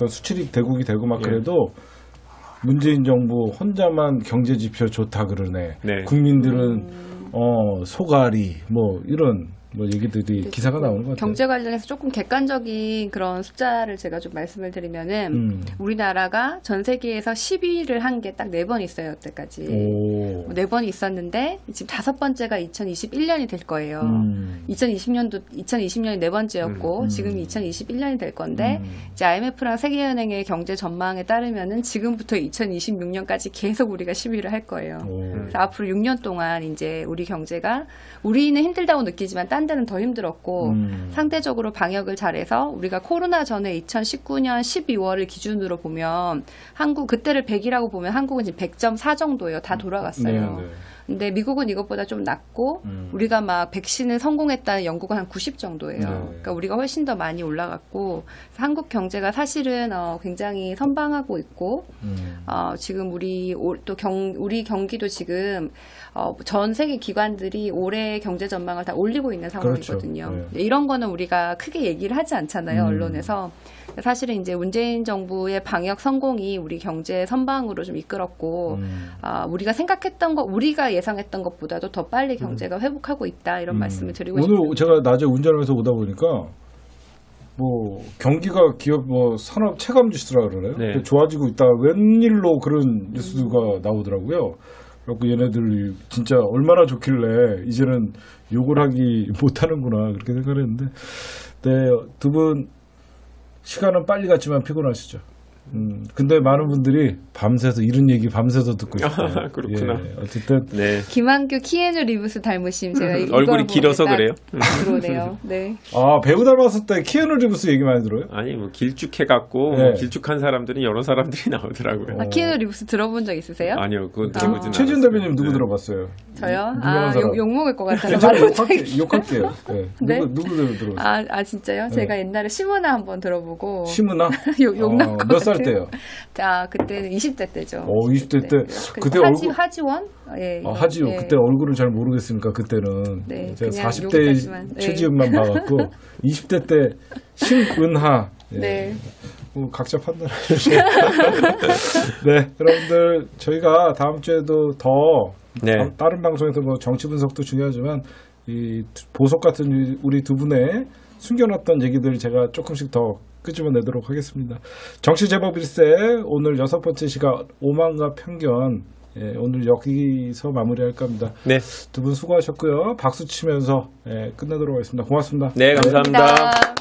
Speaker 1: 수출입 대국이 되고 막 그래도 문재인 정부 혼자만 경제 지표 좋다 그러네.
Speaker 3: 네.
Speaker 1: 국민들은 소갈이 뭐 이런 뭐 얘기들이 기사가 나오는 것 같아요.
Speaker 2: 경제 관련해서 조금 객관적인 그런 숫자를 제가 좀 말씀을 드리면은 우리나라가 전 세계에서 10위를 한 게 딱 4번 있어요. 여태까지. 4번이 있었는데 지금 5번째가 2021년이 될 거예요. 2020년이 4번째였고 지금이 2021년이 될 건데 이제 IMF랑 세계은행의 경제 전망에 따르면은 지금부터 2026년까지 계속 우리가 10위를 할 거예요. 그래서 앞으로 6년 동안 이제 우리 경제가 우리는 힘들다고 느끼지만 딴 데는 더 힘들었고 상대적으로 방역을 잘해서 우리가 코로나 전에 2019년 12월을 기준으로 보면 한국 그때를 100이라고 보면 한국은 지금 100.4 정도예요. 다 돌아갔어요.
Speaker 1: 네.
Speaker 2: 근데 미국은 이것보다 좀 낮고 우리가 막 백신을 성공했다는 연구가 한 90 정도예요. 그러니까 우리가 훨씬 더 많이 올라갔고 한국 경제가 사실은 굉장히 선방하고 있고 지금 우리 경기도 지금 전 세계 기관들이 올해 경제 전망을 다 올리고 있는 상황이거든요.
Speaker 1: 그렇죠. 네.
Speaker 2: 이런 거는 우리가 크게 얘기를 하지 않잖아요, 언론에서. 사실은 이제 문재인 정부의 방역 성공이 우리 경제 선방으로 좀 이끌었고, 우리가 생각했던 것, 우리가 예상했던 것보다도 더 빨리 경제가 회복하고 있다, 이런 말씀을 드리고 싶습니다.
Speaker 1: 오늘 제가 낮에 운전하면서 오다 보니까 뭐 경기가 기업 뭐 산업 체감 지수라 그러나요?
Speaker 3: 네.
Speaker 1: 좋아지고 있다. 웬일로 그런 뉴스가 나오더라고요. 그래서 얘네들이 진짜 얼마나 좋길래 이제는 욕을 하기 못하는구나 그렇게 생각을 했는데, 네, 두 분 시간은 빨리 갔지만 피곤하시죠. 근데 많은 분들이 밤새서 이런 얘기 밤새서 듣고 있어요.
Speaker 3: 그렇구나.
Speaker 1: 예, 어쨌든
Speaker 2: 네. 김한규 키에누 리브스 닮으심 제가
Speaker 3: 얼굴이 길어서 그래요?
Speaker 2: 그러네요. 네.
Speaker 1: 아, 배우 닮았을 때 키아누 리브스 얘기 많이 들어요?
Speaker 3: 아니 뭐 길쭉해갖고
Speaker 1: 네.
Speaker 3: 뭐 길쭉한 사람들은 여러 사람들이 나오더라고요.
Speaker 2: 키에누 리브스 들어본 적 있으세요?
Speaker 3: 아니요, 그건 들어보진
Speaker 1: 최지은
Speaker 3: 않았어요.
Speaker 1: 대표님 누구
Speaker 3: 네.
Speaker 1: 들어봤어요?
Speaker 2: 저요?
Speaker 1: 유명한 사람.
Speaker 2: 욕 먹을 것 같아서
Speaker 1: 괜찮아요.
Speaker 2: 말을 못하겠어요.
Speaker 1: 욕할게요. 네.
Speaker 2: 네?
Speaker 1: 누구 들어봤어요?
Speaker 2: 진짜요?
Speaker 1: 네.
Speaker 2: 제가 옛날에 시모나 한번 들어보고
Speaker 1: 심은아?
Speaker 2: 욕 나올 것
Speaker 1: 몇 살
Speaker 2: 같아요.
Speaker 1: 때요?
Speaker 2: 자, 그때는 20대 때죠.
Speaker 1: 20대 때. 그때
Speaker 2: 하지원? 예.
Speaker 1: 하지요.
Speaker 2: 예.
Speaker 1: 그때 얼굴을 잘 모르겠으니까 그때는.
Speaker 2: 네,
Speaker 1: 제가
Speaker 2: 그냥
Speaker 1: 40대
Speaker 2: 욕까지만. 네.
Speaker 1: 최지은만 봐갖고 20대 때 심은하. 예.
Speaker 2: 네.
Speaker 1: 뭐 각자 판단하시죠. 네, 여러분들 저희가 다음 주에도 더
Speaker 3: 네.
Speaker 1: 다른 방송에서 뭐 정치 분석도 중요하지만 이 보석 같은 우리 두 분의 숨겨놨던 얘기들을 제가 조금씩 더 끄집어내도록 하겠습니다. 정치 제법 1세 오늘 6번째 시간 오만과 편견, 예, 오늘 여기서 마무리할까 합니다.
Speaker 3: 네.
Speaker 1: 두 분 수고하셨고요. 박수 치면서 끝내도록 하겠습니다. 고맙습니다.
Speaker 3: 네, 감사합니다.